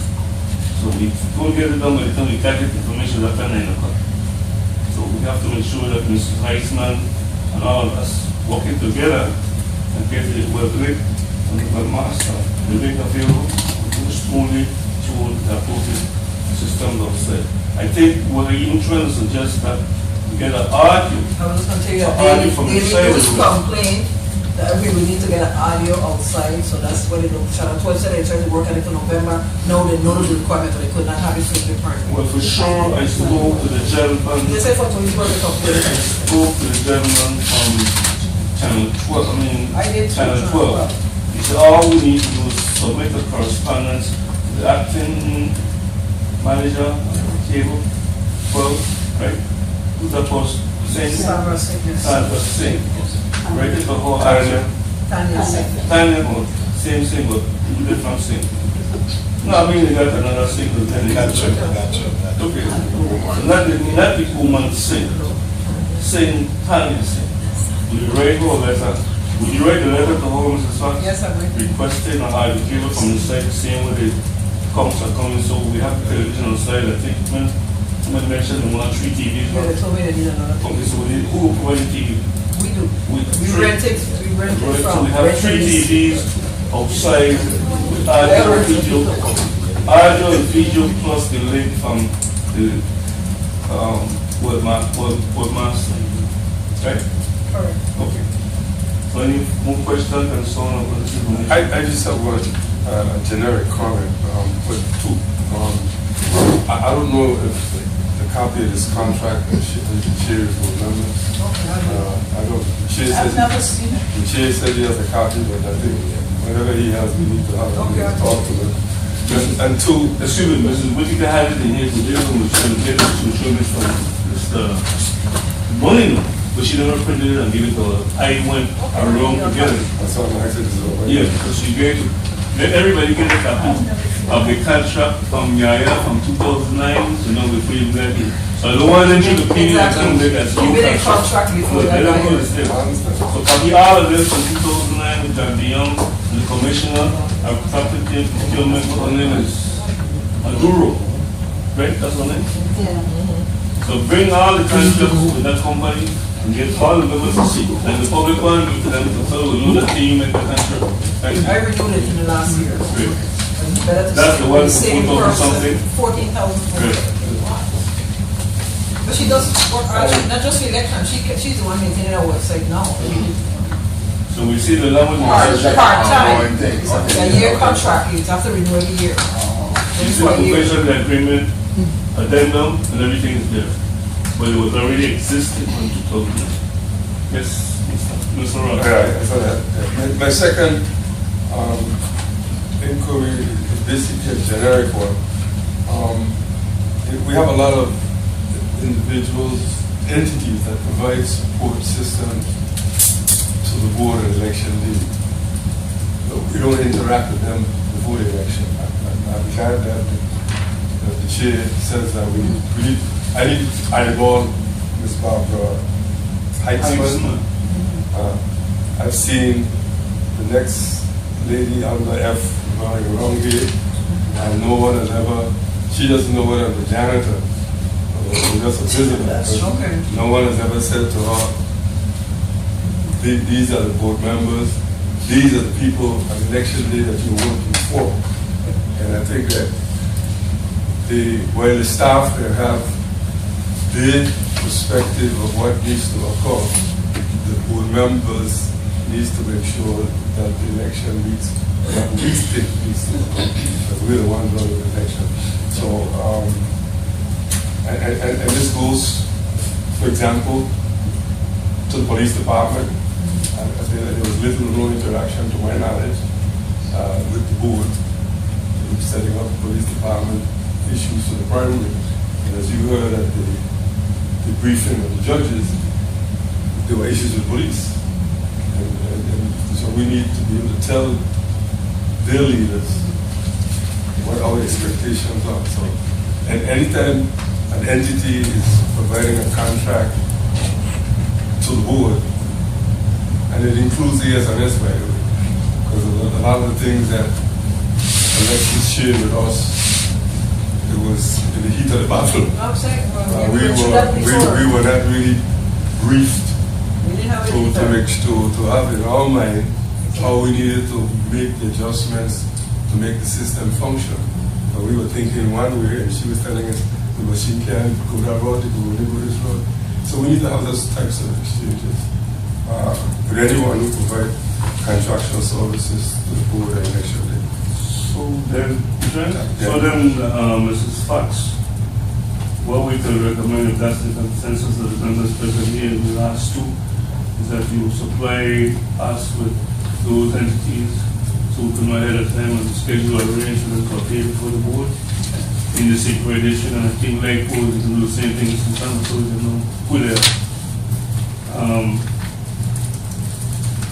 So we don't get it done by the time we got the information after 9 o'clock. So we have to make sure that Mrs. Heisman and all of us working together and get the web link and the webmaster, the link available, smoothly through the appropriate systems outside. I think we're even trying to suggest that we get an audio. I was just going to tell you that Audio from they inside used the to room. complain that we would need to get an audio outside, so that's what it looked. Channel 12 said they tried to work on it till November. No, they know the requirement, but they could not have it for the department. Well, for sure, I spoke to the gentleman, They said for 20 people they complained. spoke to the gentleman from Channel 12, I did too, Channel Channel 12. He said, all we need to do is submit a correspondence to the acting manager, cable, 12, right? Who's that post? Sandra Sickness. Sandra Singh. Right at the whole area. Tanya Sickness. Tanya, same thing, but different thing. No, I mean, they got another single thing. Gotcha. Okay. Not the woman sing. Sing, Tanya sing. Would you write her a letter? Would you write a letter to her, Mrs. Fox? Yes, I will. Requesting an audio cable from the site, saying where the comes are coming, so we have television on site. I think when mentioned they want 3 TVs. Yeah, they told me they need another. Okay, so we need, who provided TV? We do. We rent it. We rent it Right, so from. we have 3 TVs outside with audio and video plus the link from the webmaster. Right? Correct. Okay. So any more questions and so on about this information? I just have one generic comment, but two. I don't know if the copy of this contract that the chair will remember. I don't. The chair I've says never seen it. the chair said he has a copy, but I think whenever he has, we need to have a talk to him. And two, Excuse me, Mrs. Whitaker had it in here today, we should get it to show this from this money, but she never printed it and gave it to her. I went around to get it. that's all I said. Yeah, because she gave it. Let everybody get a copy of the contract from Yaya from 2009, so now before you get it. So I don't want them to pay that come back as You've been in contract before But they that. don't know it's there. So copy all of this from 2009 with John Dion, the commissioner, our property procurement, her name is Maduro, right? That's her name? So bring all the contracts with that company and get all the members to see. And the public one, for them to follow, you know the team and the contract. Thank you. I renewed it in the last year. Great. Better to That's the one for same 4,000 person, something? 14,000. Great. But she does work, not just the election, she's the one maintaining our website now. So we see the language. Part-time. A year contract, you have to renew every year. You see the professional agreement, addendum, and everything is there. But it was already existing in 2000. Yes, Mr. Ross. My second inquiry is basically a generic one. We have a lot of individuals, entities that provide support systems to the board and election day. But we don't interact with them before the election. I'm glad that the chair says that I need to eyeball Ms. Barbara Heitzman. I've seen the next lady under F going wrong here, and no one has ever, she doesn't know whether the janitor or I'm just a visitor. Okay. No one has ever said to her, these are the board members, these are the people on election day that you're working for. And I think that the staff there have their perspective of what needs to occur. The board members needs to make sure that the election meets what we think needs to occur. Because we're the ones running the election. So, and this goes, for example, to the police department. There was little or no interaction, to my knowledge, with the board in setting up police department issues for the primary. And as you heard at the briefing of the judges, there were issues with police. And so we need to be able to tell their leaders what our expectations are. So, and anytime an entity is providing a contract to the board, and it includes the SNS, by the way, because a lot of the things that Alexis shared with us, it was in the heat of the battle. We were not really briefed to have in our mind how we needed to make the adjustments to make the system function. But we were thinking one way, and she was telling us the machine can't go that road, it can only go this road. So we need to have those types of exchanges with anyone who provide contractual services to the board and election day. So then, Mrs. Fox, what we can recommend, if that's the consensus of the members present here in the last two, is that you supply us with those entities so we can know ahead of time and schedule arrangements to appear before the board in the secret edition. And I think Lakewood can do the same thing sometimes so we can know who they are.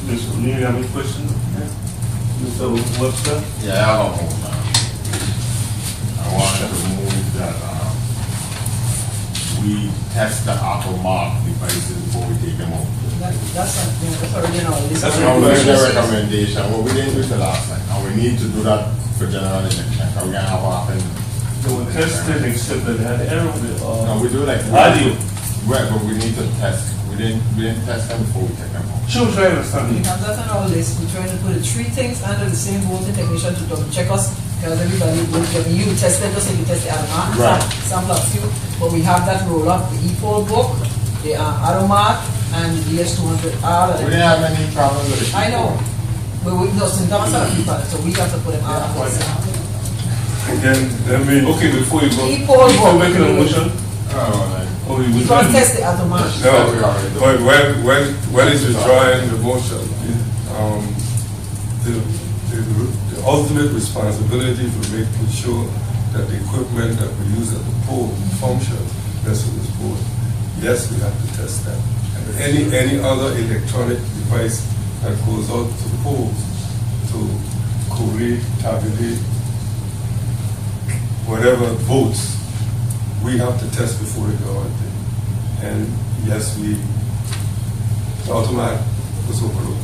Ms. O'Neill, you have any questions? Mr. Webster? Yeah, I have a move now. I wanted to move that we test the automark devices before we take them out. That's already on our list. That's a recommendation. Well, we didn't do it the last time, and we need to do that for general election. Are we gonna have happen? They were tested except that they had error with No, we do like audio. Right, but we need to test. We didn't test them before we take them out. Sure, I understand. We have that on our list. We're trying to put the three things under the same voting technician to double check us, because everybody will get you tested, just like you test the automat, Right. sample of few, but we have that roll up, the e-poll book, the automat, and the DS200R. We didn't have any problems with it. I know, but we know sometimes people, so we have to put them out. Again, let me. Okay, before you go, E-poll before book. making a motion, Oh, we would First test the automat. No, but when it's withdrawing the motion, the ultimate responsibility for making sure that the equipment that we use at the poll functions best with this board. Yes, we have to test that. And any other electronic device that goes out to the polls to collate, tabulate, whatever votes, we have to test before they go out there. And yes, the automatic was overlooked.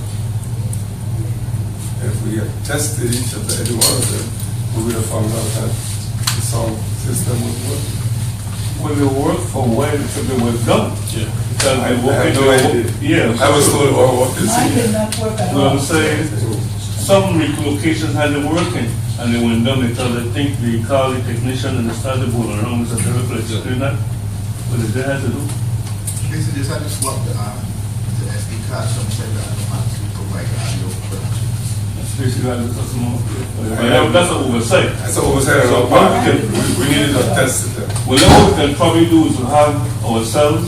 If we had tested each of any one of them, we would have found out that the sound system was working. Well, they work for when they were done. Yeah. Because I they work had no idea. Yeah. I was told about what this Mine did is. not work at What I'm all. saying, some locations had them working, and they went down because I think they called the technician and they started going around with a terrible explain that. What did they have to do? Basically, just had to swap the SD card from said that I don't have to provide audio production. Basically, that's an oversight. That's an oversight on our part. We needed to test it. Well, then what we can probably do is to have ourselves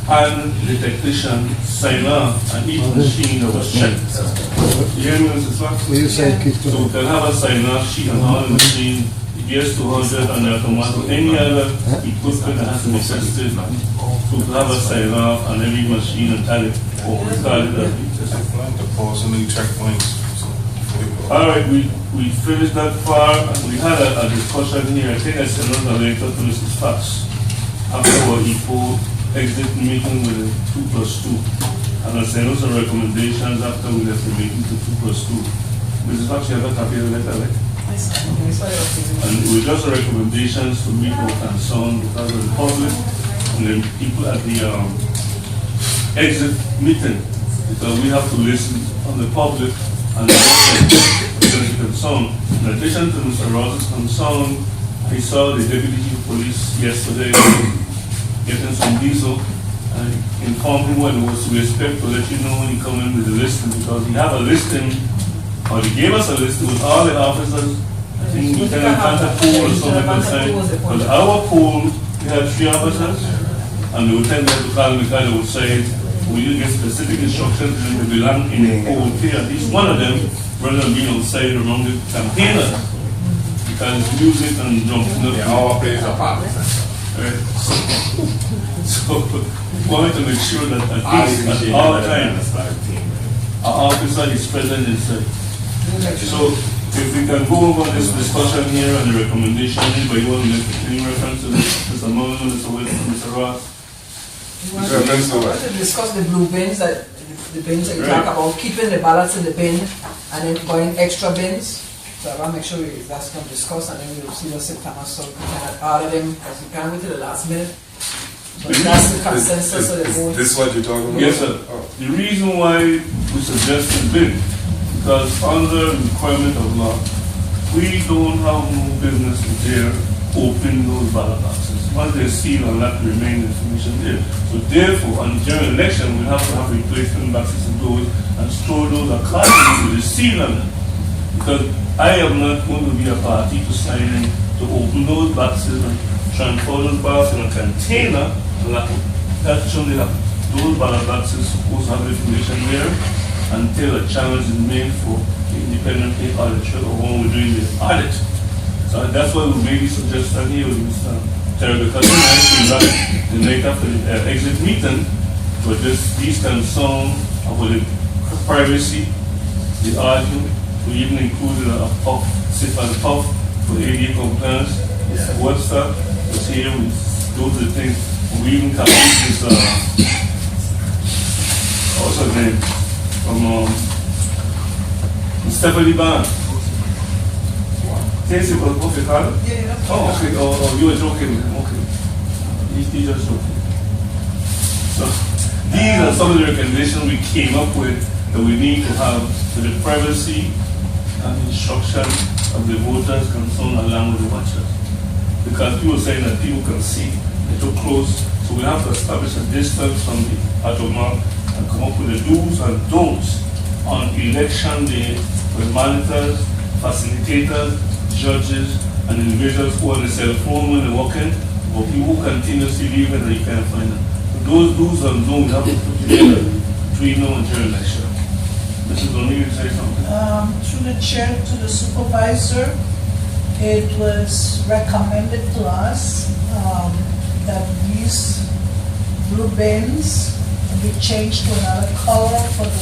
and the technician sign off on each machine that was checked. You hear me, Mrs. Fox? So we can have a sign off sheet on all the machine, DS200 and the automatic, any other equipment that has to be tested. So we can have a sign off on every machine and tell it, or record it as we test it. To pause some new checkpoints. All right, we finished that far, and we had a discussion here. I think I sent out a letter to Mrs. Fox after our equal exit meeting with the 2+2. And I sent out some recommendations after we left the meeting to 2+2. Mrs. Fox, you have a copy of the letter, right? And with just recommendations to meet our concern because of the public and the people at the exit meeting, because we have to listen on the public and the concern. In addition to Mr. Ross's concern, I saw the deputy chief of police yesterday getting some diesel and informed him when it was to expect to let you know when he come in with the listing, because he have a listing, or he gave us a listing with all the officers. I think Lieutenant Hunter pool or something inside. But our pool, we had 3 officers, and the lieutenant had to call me because they would say, will you get specific instructions and they belong in the pool here? At least one of them, rather than being outside around the container, because music and jumping up. Yeah, our place are parked. Right. So, we wanted to make sure that at least at all times, our officer is present inside. So, if we can go over this discussion here and the recommendation, anybody want to make any reference to this, Mr. Mullen, Mr. Wilson, Mr. Ross? We want to discuss the blue bins, that the bins that you talk about, keeping the ballots in the bin and then buying extra bins. So I want to make sure that's going to discuss, and then we'll see what September, so we can order them as we can wait till the last minute. But that's the consensus of the board. This is what you're talking about? Yes, sir. The reason why we suggested bin, because under the requirement of law, we don't have no business there open those ballot boxes. Once they're sealed and that remain information there. So therefore, on during election, we have to have replacement boxes in those and store those according to the seal on them. Because I am not going to be a party to sign in to open those boxes and transfer those ballots in a container. That shouldn't happen. Those ballot boxes supposed to have information there until a challenge is made for the independently auditor or when we're doing the audit. So that's why we made the suggestion here with Mr. Terry, because the night after the exit meeting, but these concerns about the privacy, the argument, we even included a puff, sip and puff for ADA compliance. What's that? Was here with those are the things. We even can use this, what's her name? From Stephanie Band. Tasty, what's it called? Yeah. Oh, okay. Oh, you were joking. Okay. He's just joking. So, these are some of the recommendations we came up with that we need to have for the privacy and instruction of the voters concerned along with the watchers. Because people are saying that people can see, they're too close, so we have to establish a distance from the automark and come up with the do's and don'ts on election day with monitors, facilitators, judges, and individuals who are on the cell phone when they walk in, or people who continuously leave it and you can't find them. So those do's and don'ts we have to put together between now and during election. Mrs. O'Neill, you say something? Through the chair to the supervisor, it was recommended to us that these blue bins be changed to another color for the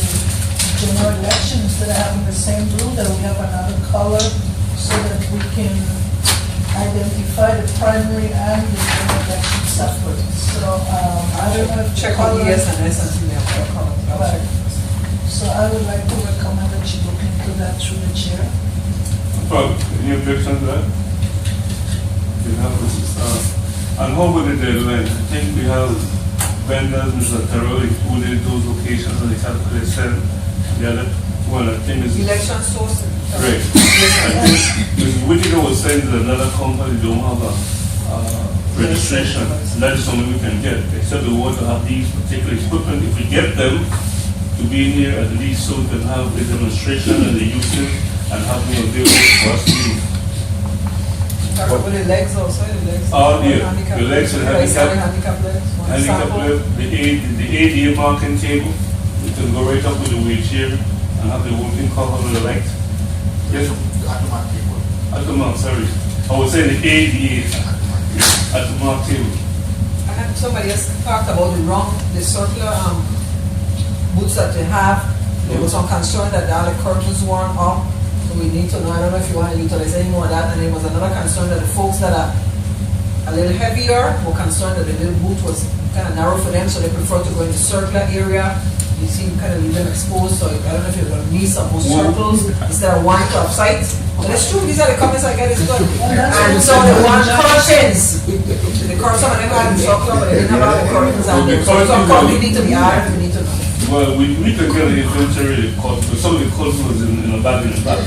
general election. Instead of having the same blue, that we have another color so that we can identify the primary and the general election separate. So I don't know if Check on ES and S and see their color. Right. So I would like to recommend that you look into that through the chair. Any objection to that? We have this, and how about the deadline? I think we have vendors, Mr. Terrell included those locations and the calculator said the other one, I think is. Election source. Right. I think Mrs. Whittaker was saying that another company don't have a registration. That is something we can get, except we want to have these particular equipment. If we get them to be here at least so we can have the demonstration and the usage and have them available for us to use. With the legs also, the legs. Oh, yeah, the legs and handicap legs. handicap leg, the ADA marking table. We can go right up with the wheelchair and have the whole thing covered with the light. Yes? At the mark, sorry. I would say the ADA at the mark table. And somebody else talked about the circular boots that they have. There was some concern that all the curtains weren't up. So we need to know, I don't know if you want to utilize any more of that. And there was another concern that the folks that are a little heavier were concerned that the little boot was kind of narrow for them, so they prefer to go in the circular area you see, kind of leaving exposed, so I don't know if you're gonna need some more circles instead of one curved sites. And it's true, these are the comments I get, it's good. And so the one curtains, the curtains, some of them had circular, but they didn't have the curtains on them. So some curtains need to be added, we need to know. Well, we can get an inventory of cost, but some of the cost was in a bag in the back.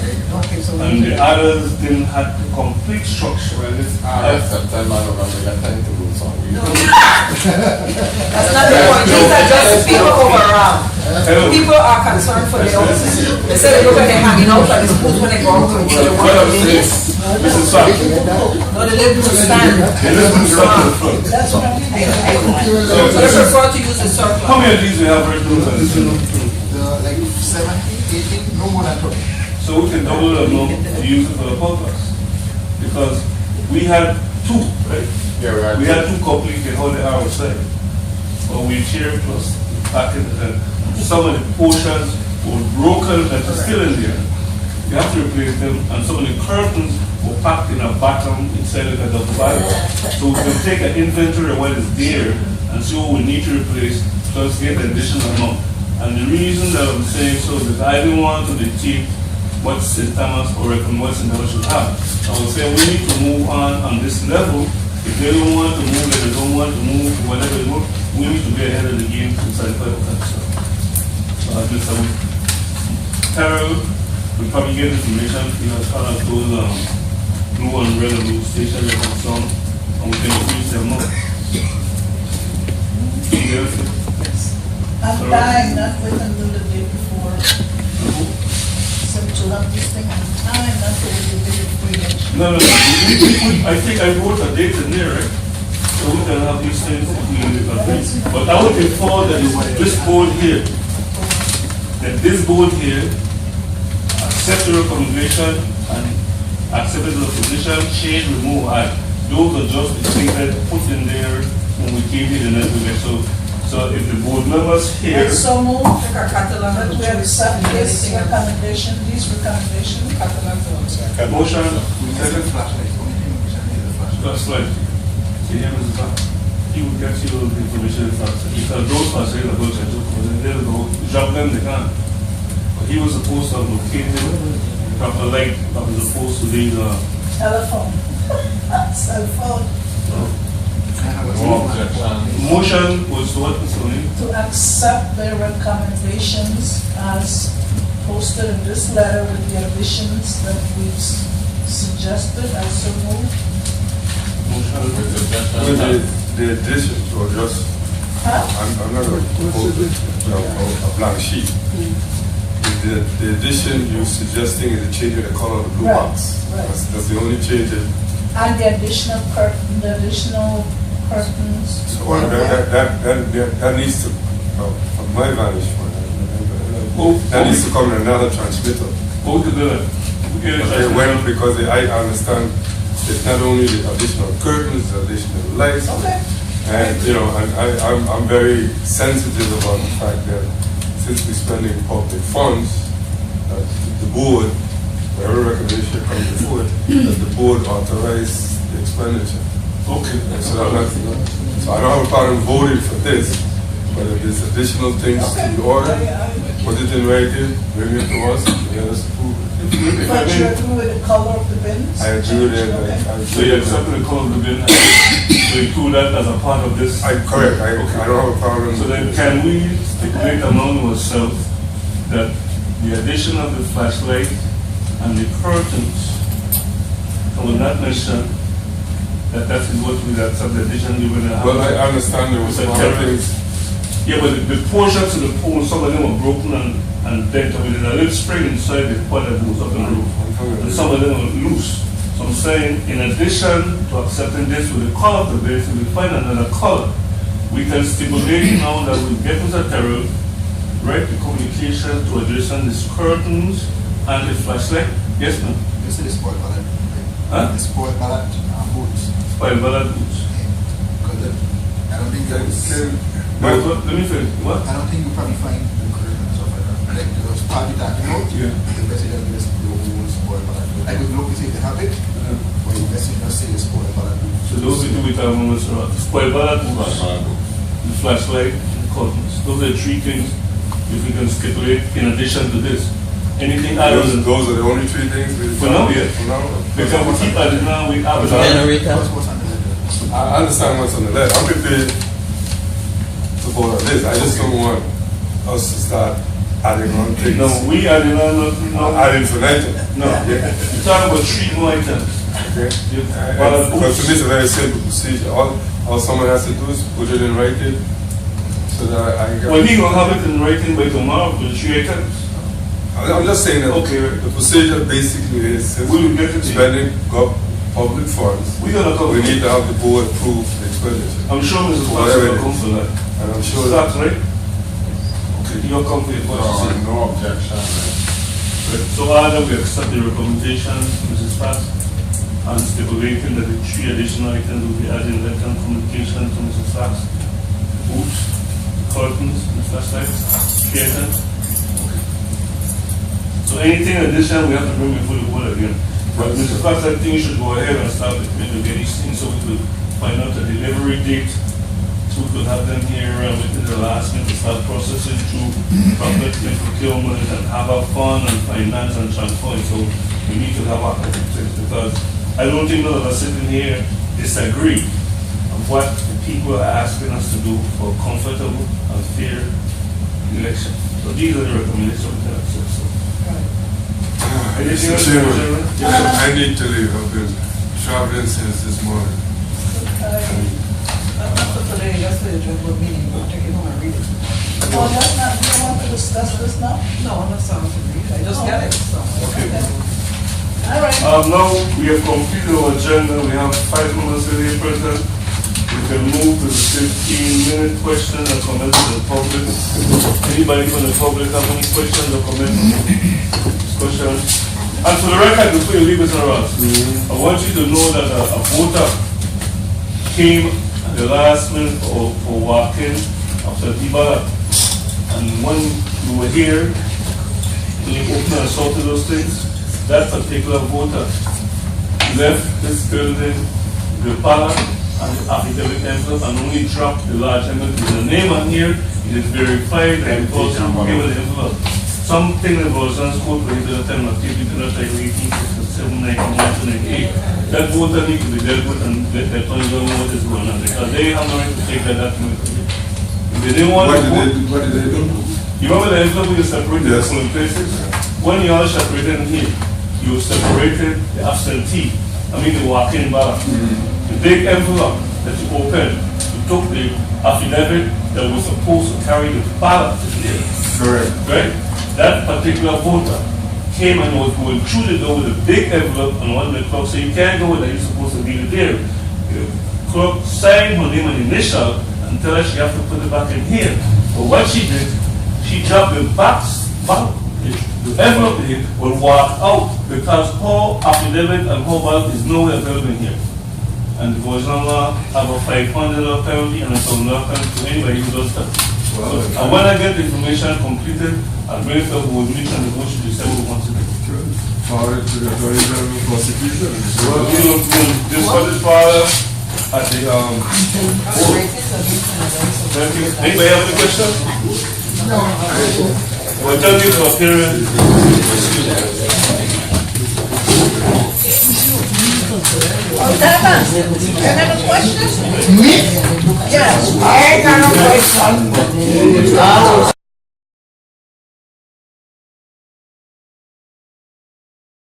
Okay, so. And the others didn't have the complete structure. Well, it's September, November, got time to do something. That's not the point, these are just people overall. People are concerned for their own. They say they look like they're hanging out like it's cool when they go out to each other. This is fact. No, they live to stand. They live to stand in front. That's what I'm saying. So they prefer to use the circle. How many of these we have right now? Like 17, 18, no more than 20. So we can double the amount to use it for the purpose. Because we had two, right? Yeah, We had two couplings in all the outside. But we tear plus back in the some of the portions were broken that are still in there. You have to replace them, and some of the curtains were packed in a bottom inside of the bottom. So we can take an inventory of what is there and see what we need to replace, plus get the additional amount. And the reason that I'm saying so is that I didn't want to dictate what St. Thomas or recommend what St. Thomas should have. I was saying we need to move on this level. If they don't want to move, if they don't want to move, whatever it is, we need to be ahead of the game to certify the Mr. Harold will probably get information, as far as those blue and red and blue stations and so on, and we can increase them more. I'm dying, not wait until the day before. So to have this thing on time, not to wait the day before election. No, I think I wrote a date in there, right? So we can have these things if we agree. But I would inform that this board here, this board here accept the recommendation and accept the position, change, remove, add. Those are just the things that put in there when we came here the next week. So if the board members here. And so move, take our catalog, that we accept this recommendation, these recommendations, catalog. Motion, Second flashlight, only thing we should need is a flashlight. that's right. See him as a fact. He will get you the information first. Because those are saying about it, they'll go drop them, they can't. But he was supposed to have located proper light that was opposed to these Telephone, cell phone, motion was what, Mr. Lee? to accept their recommendations as posted in this letter with the additions that we've suggested, I so move. Motion. The addition, or just, Huh? I'm not going to propose a blank sheet. The addition you're suggesting is a change in the color of the blue Right, box. right. That's the only change. And the additional curtains. So that needs to, from my vantage point, that needs to come in another transmitter. Both of them. Because I understand it's not only the additional curtains, the additional lights. Okay. And, I'm very sensitive about the fact that since we're spending public funds, the board, whatever recommendation comes before it, that the board authorize the expenditure. Okay. So I don't have a problem voting for this, but if there's additional things to the order, put it in writing, bring it to us, and let us approve it. But you agree with the color of the bins? I agree with it. Okay. So you accept the color of the bin and to include that as a part of this? Correct. I don't have a problem. So then can we stipulate among ourselves that the addition of the flashlight and the curtains, I will not mention that is what we accept the addition you're going to have. Well, I understand there was It's a some other terrace. things. Yeah, but the portions of the pole, some of them were broken and bent. I mean, there's a little spring inside the pot that goes up the roof. And some of them are loose. So I'm saying, in addition to accepting this with the color of the base, if we find another color, we can stipulate now that we get Mr. Terrell, write the communication to addition these curtains and the flashlight. Yes, ma'am? You see the sport ballot? Huh? The sport ballot boots. By ballot boots. Because I don't think that was, Let me finish. What? I don't think you probably find the curtain and stuff like that. Like those party talking about, Yeah. the best thing is the whole sport ballot. I would look to see if they have it, but the best thing is say the sport ballot. So those are the two we talk about, Mr. Spoil ballot boots, the flashlight, and curtains. Those are the three things if we can stipulate in addition to this. Anything other than Those are the only three things we. For now, yeah. For now. Because we keep adding on, we have Generator. What's on the list? I understand what's on the list. I'm prepared to vote on this. I just don't want us to start adding on things. No, we adding on nothing. No, Adding for nothing. no. You're talking about 3 more items. Okay. Well, Because to me, it's a very simple procedure. All someone has to do is put it in writing so that I can. Well, he gonna have it in writing by tomorrow with 3 items. I'm just saying that Okay. the procedure basically is since We will get it to you. spending public funds, We gonna come. we need to have the board approve the expenditure. I'm sure Mrs. Fox Whatever will it come is. for that. And I'm sure that, That's right? Okay, you'll come for your question. No objection. So either we accept the recommendation, Mrs. Fox, and stipulating that the 3 additional items will be added in letter communication to Mrs. Fox. Boots, curtains, the flashlights, 3 items. So anything additional, we have to bring before the board again. But Mrs. Fox, I think you should go ahead and start with these things so we could find out the delivery date. So we could have them here within the last minute to start processing through public and procurement and have a fund and finance and transfer. So we need to have our things because I don't think none of us sitting here disagree of what the people are asking us to do for a comfortable and fair election. So these are the recommendations that I said. So. Anything Mr. else, Chairman, Mr. Chairman? I need to leave. I've been traveling since this morning. Not for today, that's for the joint meeting, we'll take it home and read it. Oh, that's not, you don't want to discuss this now? No, I'm not sorry to read, I just got it, so. All right. Now we have completed our agenda. We have 5 members here present. We can move to the 15-minute question and comment to the public. Anybody from the public have any questions or comments? Discussion. And for the record, before you leave, Mr. Ross, I want you to know that a voter came at the last minute for walking after the ballot. And when we were here, when you opened and sorted those things, that particular voter left this building, the ballot and the affidavit envelope, and only dropped the large envelope with the name on here. It is verified that it was given the envelope. Something that was on code for the time of TV, the not like 1867, 1998. That voter needs to be dealt with and let that one know what is going on because they have no right to take that document. If they didn't want to vote, What did they do? you remember the envelope you separated Yes. from the places? When you all separated in here, you separated the absentee, the walk-in ballot. The big envelope that you opened, you took the affidavit that was supposed to carry the ballot in there. Correct. Right? That particular voter came and was going through the door with a big envelope and one of the clerk said, you can't go with that, you're supposed to leave it there. The clerk signed her name and initial and tell her she have to put it back in here. But what she did, she dropped the the envelope in it will walk out because her affidavit and her ballot is nowhere available in here. And the original law have a $500 penalty and a $1,000 penalty to anybody who does that. And when I get the information completed, I'll bring it up with me and the motion to decide what we want to do. Forward to the Attorney General prosecution. Well, we'll discuss this further at the, thank you. Anybody have any questions? No. Well, thank you for appearing. Oh, Dana, you have a question? Me? Yes. I got a question.